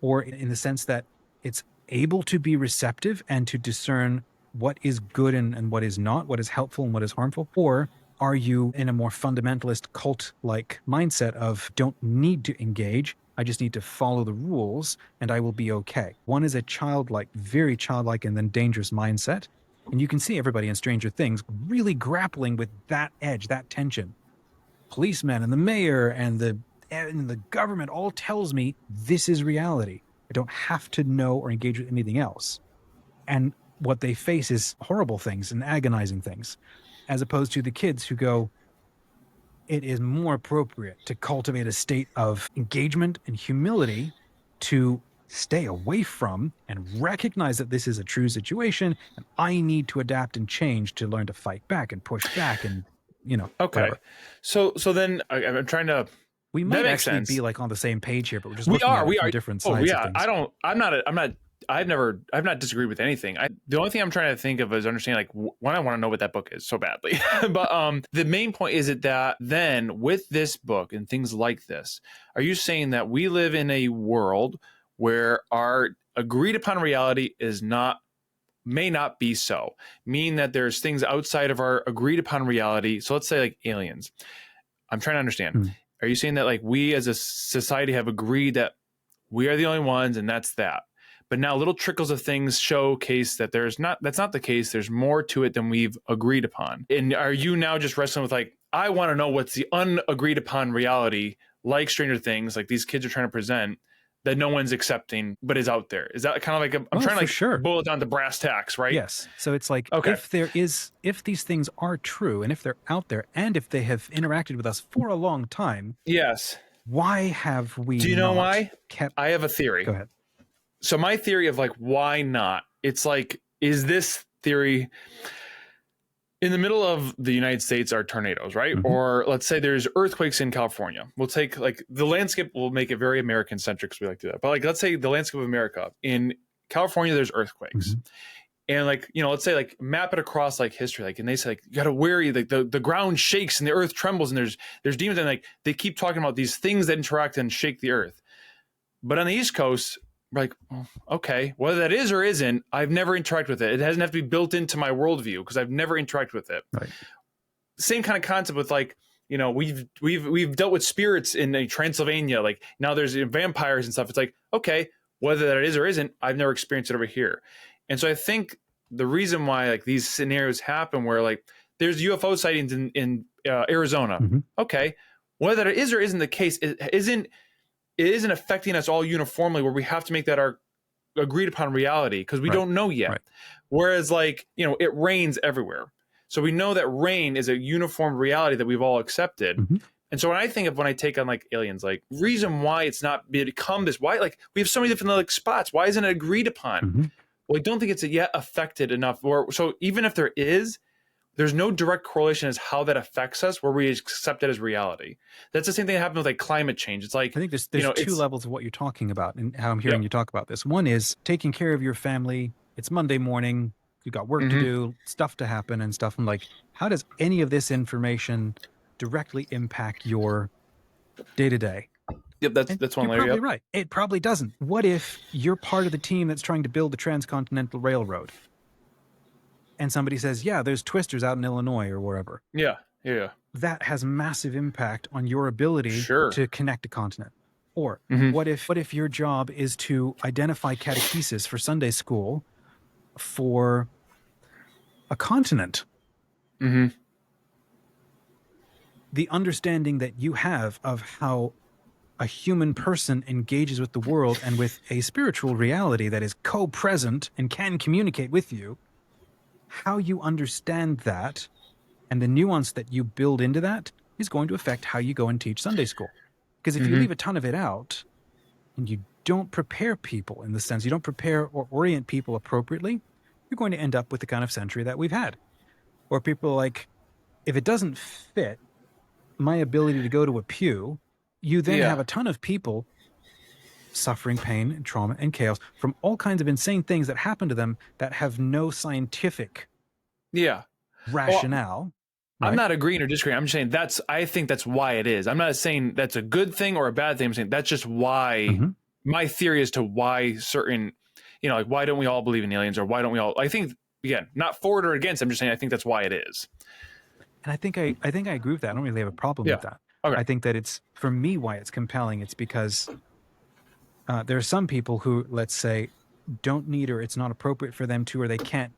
or in the sense that it's able to be receptive and to discern what is good and what is not, what is helpful and what is harmful? Or are you in a more fundamentalist cult-like mindset of don't need to engage, I just need to follow the rules and I will be okay? One is a childlike, very childlike and then dangerous mindset. And you can see everybody in Stranger Things really grappling with that edge, that tension. Policemen and the mayor and the government all tells me this is reality. I don't have to know or engage with anything else. And what they face is horrible things and agonizing things, as opposed to the kids who go, it is more appropriate to cultivate a state of engagement and humility to stay away from and recognize that this is a true situation and I need to adapt and change to learn to fight back and push back and, Okay. whatever. So then I'm trying to. We might actually be like on the same page here, but we're just looking at it from different sides of things. I've not disagreed with anything. The only thing I'm trying to think of is understanding, like, one, I want to know what that book is so badly. But the main point is that then with this book and things like this, are you saying that we live in a world where our agreed upon reality may not be so, meaning that there's things outside of our agreed upon reality? So let's say like aliens. I'm trying to understand. Are you saying that like we as a society have agreed that we are the only ones and that's that? But now little trickles of things showcase that that's not the case. There's more to it than we've agreed upon. And are you now just wrestling with like, I want to know what's the unagreed upon reality, like Stranger Things, like these kids are trying to present, that no one's accepting, but is out there? Is that kind of like I'm trying to like boil it down to brass tacks, right? Yes. So it's like, if these things are true and if they're out there and if they have interacted with us for a long time, yes, why have we? Do you know why? I have a theory. Go ahead. So my theory of like, why not? It's like, is this theory? in the middle of the United States are tornadoes, right? Mhm. Or let's say there's earthquakes in California. We'll take like the landscape, we'll make it very American centric because we like to do that. But like, let's say the landscape of America in California, there's earthquakes. And like, you know, let's say like map it across like history, like, and they say like, you got to worry, like the ground shakes and the earth trembles and there's demons, and like they keep talking about these things that interact and shake the earth. But on the East Coast, we're like, oh, okay, whether that is or isn't, I've never interacted with it. It doesn't have to be built into my worldview because I've never interacted with it. Right. Same kind of concept with like, you know, we've dealt with spirits in Transylvania. Like now there's vampires and stuff. It's like, okay, whether that is or isn't, I've never experienced it over here. And so I think the reason why like these scenarios happen where like there's UFO sightings in Arizona. Okay, whether it is or isn't the case, it isn't affecting us all uniformly where we have to make that our agreed upon reality because we don't know yet. Right. Whereas like, you know, it rains everywhere. So we know that rain is a uniform reality that we've all accepted. And so when I take on like aliens, like reason why it's not become this, why like we have so many different like spots, why isn't it agreed upon? Well, I don't think it's yet affected enough. So even if there is, there's no direct correlation as how that affects us where we accept it as reality. That's the same thing that happened with like climate change. It's like, I think there's two levels of what you're talking about and how I'm hearing you talk about this. One is taking care of your family. It's Monday morning. You got work to do, stuff to happen and stuff. I'm like, how does any of this information directly impact your day-to-day? Yep, that's one layer. You're probably right. It probably doesn't. What if you're part of the team that's trying to build the Transcontinental Railroad? And somebody says, yeah, there's twisters out in Illinois or wherever. Yeah. That has massive impact on your ability to connect a continent. Or what if your job is to identify catechesis for Sunday school for a continent? The understanding that you have of how a human person engages with the world and with a spiritual reality that is co-present and can communicate with you, how you understand that and the nuance that you build into that is going to affect how you go and teach Sunday school. Because if you leave a ton of it out and you don't prepare people in the sense, you don't prepare or orient people appropriately, you're going to end up with the kind of century that we've had. Or people are like, if it doesn't fit my ability to go to a pew, you then have a ton of people suffering pain and trauma and chaos from all kinds of insane things that happen to them that have no scientific rationale. Well, I'm not agreeing or disagreeing. I'm just saying I think that's why it is. I'm not saying that's a good thing or a bad thing. I'm saying that's just why my theory as to why certain, you know, like why don't we all believe in aliens or why don't we all, I think, again, not for it or against. I'm just saying I think that's why it is. And I think I agree with that. I don't really have a problem with that. Okay. I think that it's, for me, why it's compelling. It's because there are some people who, let's say, don't need or it's not appropriate for them to, or they can't,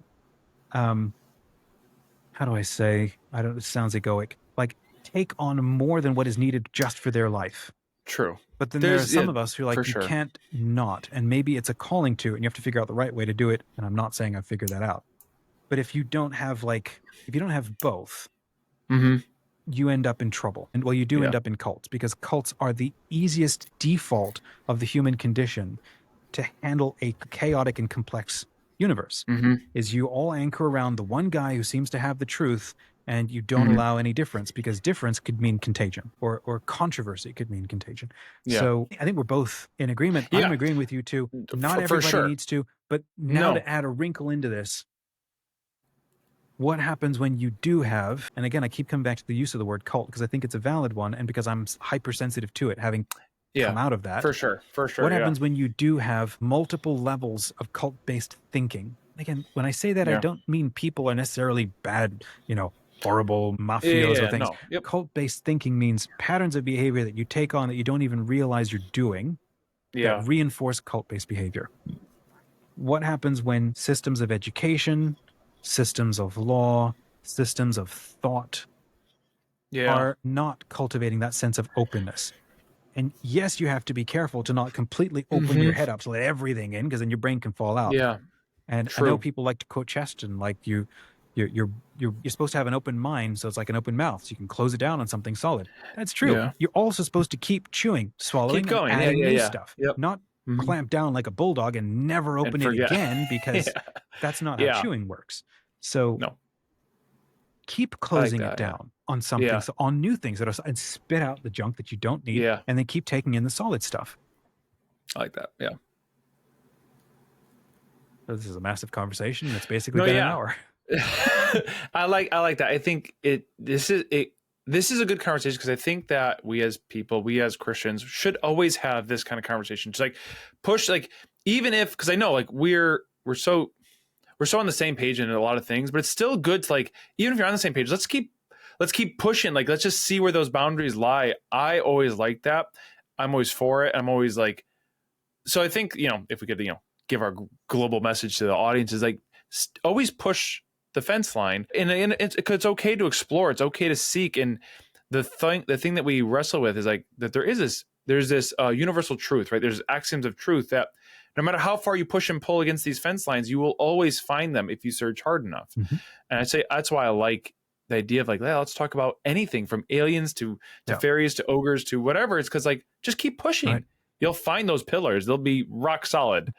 how do I say, it sounds egoic, like take on more than what is needed just for their life. True. But then there are some of us who are like, you can't not, and maybe it's a calling to, and you have to figure out the right way to do it. And I'm not saying I've figured that out. But if you don't have both, you end up in trouble. And well, you do end up in cults, because cults are the easiest default of the human condition to handle a chaotic and complex universe. Is you all anchor around the one guy who seems to have the truth, and you don't allow any difference, because difference could mean contagion, or controversy could mean contagion. So I think we're both in agreement. I'm agreeing with you too. Not everybody needs to, but now to add a wrinkle into this, what happens when you do have, and again, I keep coming back to the use of the word cult because I think it's a valid one, and because I'm hypersensitive to it, having come out of that. For sure. What happens when you do have multiple levels of cult-based thinking? Again, when I say that, I don't mean people are necessarily bad, horrible mafios or things. Cult-based thinking means patterns of behavior that you take on that you don't even realize you're doing that reinforce cult-based behavior. What happens when systems of education, systems of law, systems of thought are not cultivating that sense of openness? And yes, you have to be careful to not completely open your head up to let everything in, because then your brain can fall out. And I know people like to quote Chesterton, like you're supposed to have an open mind, so it's like an open mouth, so you can close it down on something solid. That's true. You're also supposed to keep chewing, swallowing, keep going, and adding new stuff. Not clamp down like a bulldog and never open it again, because that's not how chewing works. So keep I like closing it that. Yeah. down on some Yeah. things, on new things that are, and spit out the junk that you don't need, Yeah. and then keep taking in the solid stuff. I like that. Yeah. So this is a massive conversation. It's basically No, been an yeah. hour. I like that. I think this is a good conversation, because I think that we as people, we as Christians, should always have this kind of conversation. Just like push, like, even if, because I know, like, we're so on the same page in a lot of things, but it's still good to, like, even if you're on the same page, let's keep pushing. Like, let's just see where those boundaries lie. I always like that. I'm always for it. I'm always like, so I think, if we could, give our global message to the audience, is like, always push the fence line, and it's okay to explore. It's okay to seek. And the thing that we wrestle with is like that there's this universal truth, right? There's axioms of truth that no matter how far you push and pull against these fence lines, you will always find them if you search hard enough. Mm-hmm. And I say that's why I like the idea of like, let's talk about anything from aliens to fairies to ogres to whatever. It's because, like, just keep pushing. Right. You'll find those pillars. They'll be rock solid.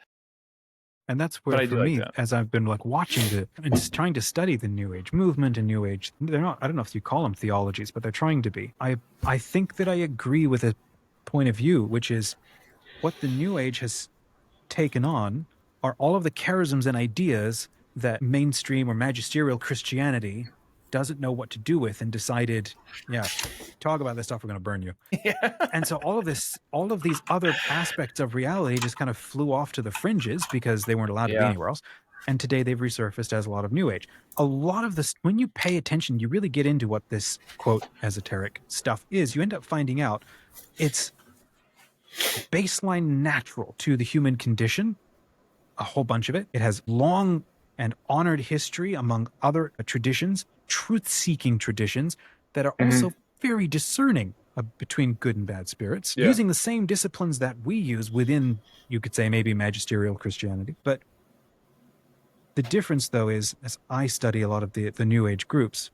And that's where, for me, as I've been like watching and trying to study the New Age movement and New Age, they're not, I don't know if you call them theologies, but they're trying to be. I think that I agree with a point of view, which is what the New Age has taken on are all of the charisms and ideas that mainstream or magisterial Christianity doesn't know what to do with, and decided, talk about this stuff, we're going to burn you. And so all of these other aspects of reality just kind of flew off to the fringes because they weren't allowed to be anywhere else. And today they've resurfaced as a lot of New Age. A lot of this, when you pay attention, you really get into what this, quote, esoteric stuff is. You end up finding out it's baseline natural to the human condition, a whole bunch of it. It has long and honored history among other traditions, truth-seeking traditions that are also very discerning between good and bad spirits, using the same disciplines that we use within, you could say, maybe magisterial Christianity. But the difference, though, is, as I study a lot of the New Age groups,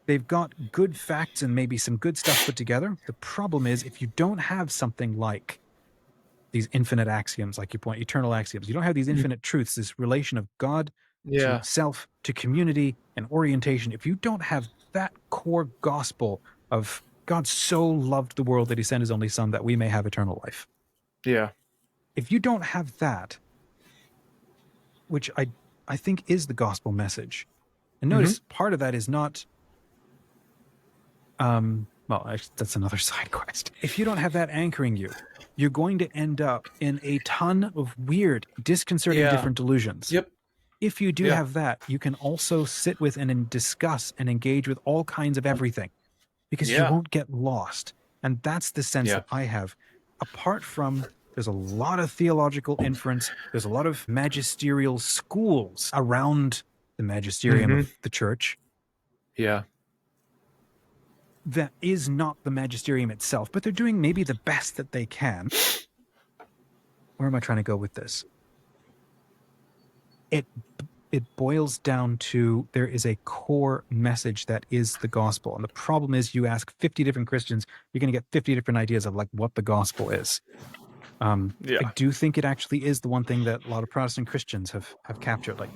they've got good facts and maybe some good stuff put together. The problem is, if you don't have something like these infinite axioms, like you point, eternal axioms, you don't have these infinite truths, this relation of God to self, to community, and orientation. If you don't have that core gospel of God so loved the world that he sent his only son that we may have eternal life. Yeah. If you don't have that, which I think is the gospel message. And notice part of that is not, that's another side quest. If you don't have that anchoring you, you're going to end up in a ton of weird, disconcerting different delusions. Yep. If you do have that, you can also sit with and discuss and engage with all kinds of everything, because you won't get lost. And that's the sense that I have. Apart from, there's a lot of theological inference, there's a lot of magisterial schools around the magisterium of the church. Yeah. That is not the magisterium itself, but they're doing maybe the best that they can. Where am I trying to go with this? It boils down to, there is a core message that is the gospel. And the problem is, you ask 50 different Christians, you're going to get 50 different ideas of like what the gospel is. I do think it actually is the one thing that a lot of Protestant Christians have captured. Like,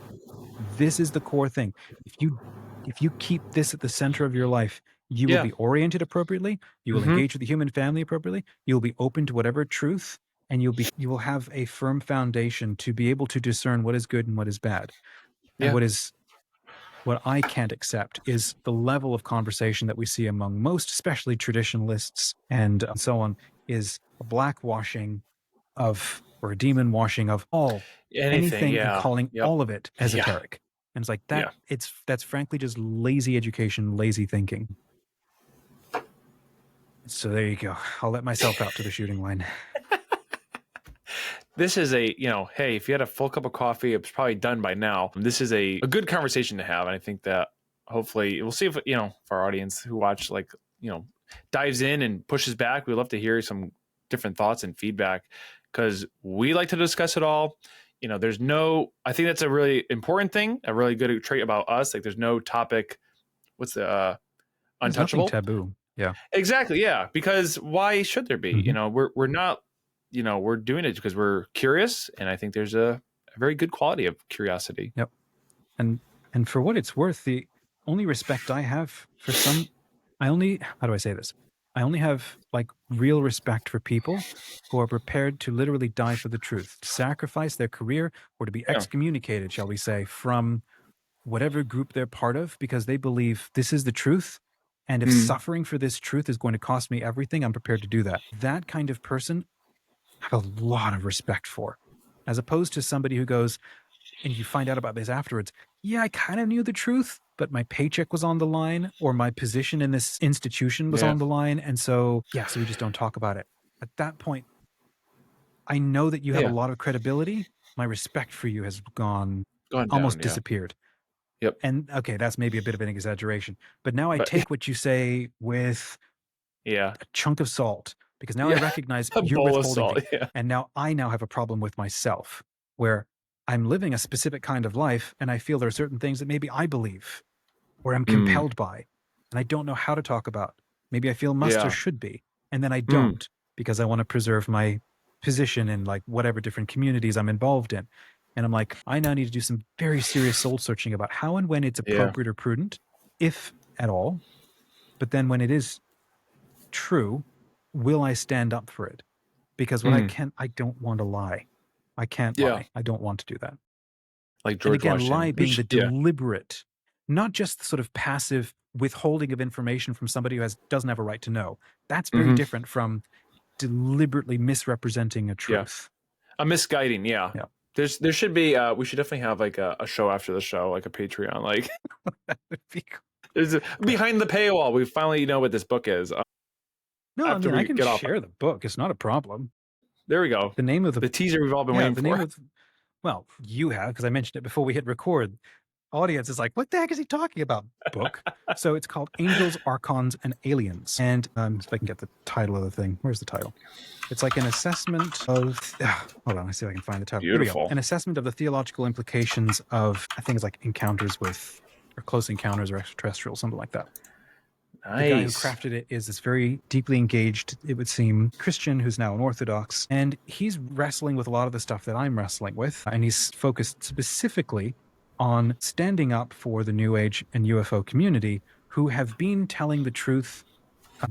this is the core thing. If you keep this at the center of your life, you will be oriented appropriately. You will engage with the human family appropriately. You'll be open to whatever truth, and you will have a firm foundation to be able to discern what is good and what is bad. And what I can't accept is the level of conversation that we see among most, especially traditionalists and so on, is a blackwashing of, or a demon washing of anything and calling all of it esoteric. And it's like that. That's frankly just lazy education, lazy thinking. So there you go. I'll let myself out to the shooting line. This is a, hey, if you had a full cup of coffee, it's probably done by now. This is a good conversation to have. And I think that hopefully we'll see if, for our audience who watch, like, dives in and pushes back. We'd love to hear some different thoughts and feedback, because we like to discuss it all. I think that's a really important thing, a really good trait about us. Like, there's no topic, what's the untouchable? Taboo. Yeah. Exactly. Yeah. Because why should there be? We're not, we're doing it because we're curious, and I think there's a very good quality of curiosity. Yep. And for what it's worth, only respect I have for some, how do I say this? I only have like real respect for people who are prepared to literally die for the truth, to sacrifice their career or to be Yeah. excommunicated, shall we say, from whatever group they're part of because they believe this is the truth. And if suffering for this truth is going to cost me everything, I'm prepared to do that. That kind of person I have a lot of respect for, as opposed to somebody who goes, and you find out about this afterwards. Yeah, I kind of knew the truth, but my paycheck was on the line or my position in this institution was on the line. And so, so we just don't talk about it. At that point, I know that you have a lot of credibility. My respect for you has gone almost down, disappeared. Yep. And okay, that's maybe a bit of an exaggeration, but now I take what you say with a chunk of salt because now I recognize you're withholding me. And now I have a problem with myself where I'm living a specific kind of life and I feel there are certain things that maybe I believe or I'm compelled by and I don't know how to talk about. Maybe I feel must or should be. And then I don't because I want to preserve my position in like whatever different communities I'm involved in. And I'm like, I now need to do some very serious soul searching about how and when it's appropriate or prudent, if at all. But then when it is true, will I stand up for it? Because what I don't want to lie. I can't lie. I don't want to do that. Like George and again, Washington. lie being the deliberate, not just the sort of passive withholding of information from somebody who doesn't have a right to know. That's very different from deliberately misrepresenting a truth. A misguiding, there should be we should definitely have like a show after the show, like a Patreon, like that would be cool. There's behind the paywall. We finally know what this book is. No, I mean, I can share the book. It's not a problem. There we go. The name of the teaser we've all been waiting for. Well, you have, because I mentioned it before we hit record. Audience is like, what the heck is he talking about? Book. So it's called Angels, Archons, and Aliens. And if I can get the title of the thing. Where's the title? It's like an assessment of, hold on, let's see if I can find the title. Beautiful. An assessment of the theological implications of, I think it's like encounters with, or close encounters or extraterrestrial, something like that. Nice. The guy who crafted it is this very deeply engaged, it would seem, Christian who's now an Orthodox. And he's wrestling with a lot of the stuff that I'm wrestling with. And he's focused specifically on standing up for the New Age and UFO community who have been telling the truth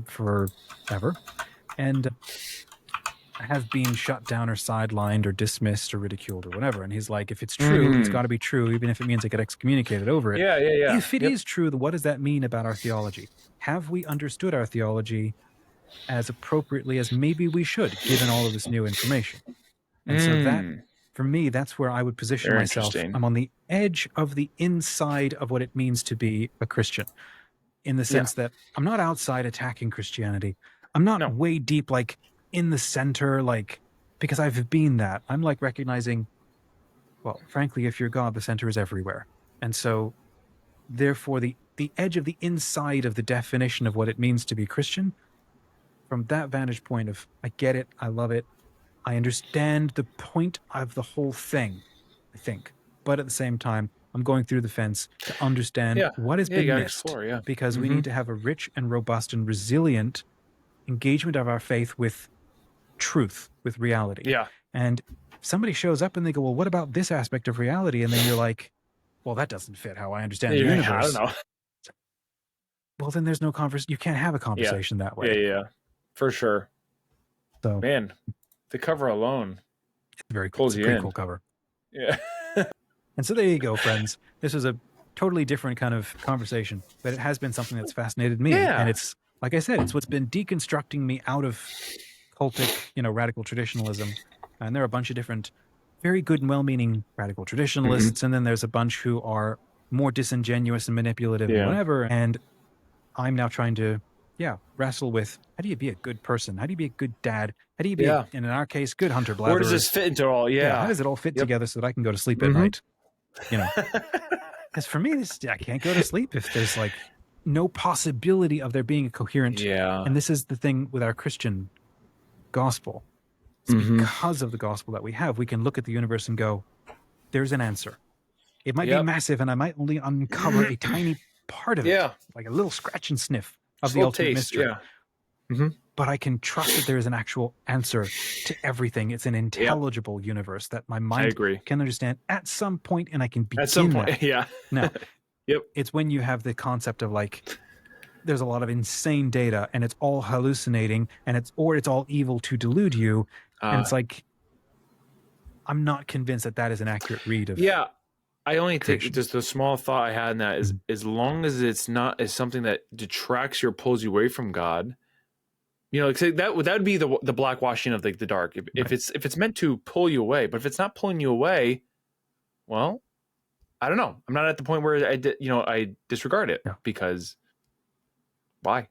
forever and have been shut down or sidelined or dismissed or ridiculed or whatever. And he's like, if it's true, it's got to be true, even if it means I get excommunicated over it. If it is true, then what does that mean about our theology? Have we understood our theology as appropriately as maybe we should, given all of this new information? And so that, for me, that's where I would position myself. I'm on the edge of the inside of what it means to be a Christian, in the sense that I'm not outside attacking Christianity. I'm not way deep, like in the center, like, because I've been that. I'm like recognizing, well, frankly, if you're God, the center is everywhere. And so therefore the edge of the inside of the definition of what it means to be Christian, from that vantage point of, I get it, I love it, I understand the point of the whole thing, I think. But at the same time, I'm going through the fence to understand what has been missed. Because we need to have a rich and robust and resilient engagement of our faith with truth, with reality. And somebody shows up and they go, well, what about this aspect of reality? And then you're like, well, that doesn't fit how I understand the universe. I don't know. Well, then there's no conversation. You can't have a conversation that way. For sure. So, man, the cover alone, very cool. It's a pretty cool cover. Yeah. And so there you go, friends. This was a totally different kind of conversation, but it has been something that's fascinated me. And it's, like I said, it's what's been deconstructing me out of cultic, radical traditionalism. And there are a bunch of different, very good and well-meaning radical traditionalists. And then there's a bunch who are more disingenuous and manipulative and whatever. And I'm now trying to, wrestle with, how do you be a good person? How do you be a good dad? How do you be, and in our case, good hunter-blatherers? Where does this fit into all? How does it all fit together so that I can go to sleep at night? Because for me, I can't go to sleep if there's like no possibility of there being a coherent. And this is the thing with our Christian gospel. It's because of the gospel that we have, we can look at the universe and go, there's an answer. It might be massive, and I might only uncover a tiny part of it, like a little scratch and sniff of the ultimate mystery. But I can trust that there is an actual answer to everything. It's an intelligible universe that my mind can understand at some point, and I can begin. At some point, Now, Yep. It's when you have the concept of like, there's a lot of insane data and it's all hallucinating and it's all evil to delude you. And it's like, I'm not convinced that that is an accurate read of yeah. I only take creation. just a small thought I had in that is as long as it's not as something that detracts you or pulls you away from God, you know, like say that would be the blackwashing of like the dark. If it's meant to pull you away, but if it's not pulling you away, well, I don't know. I'm not at the point where I disregard it because why?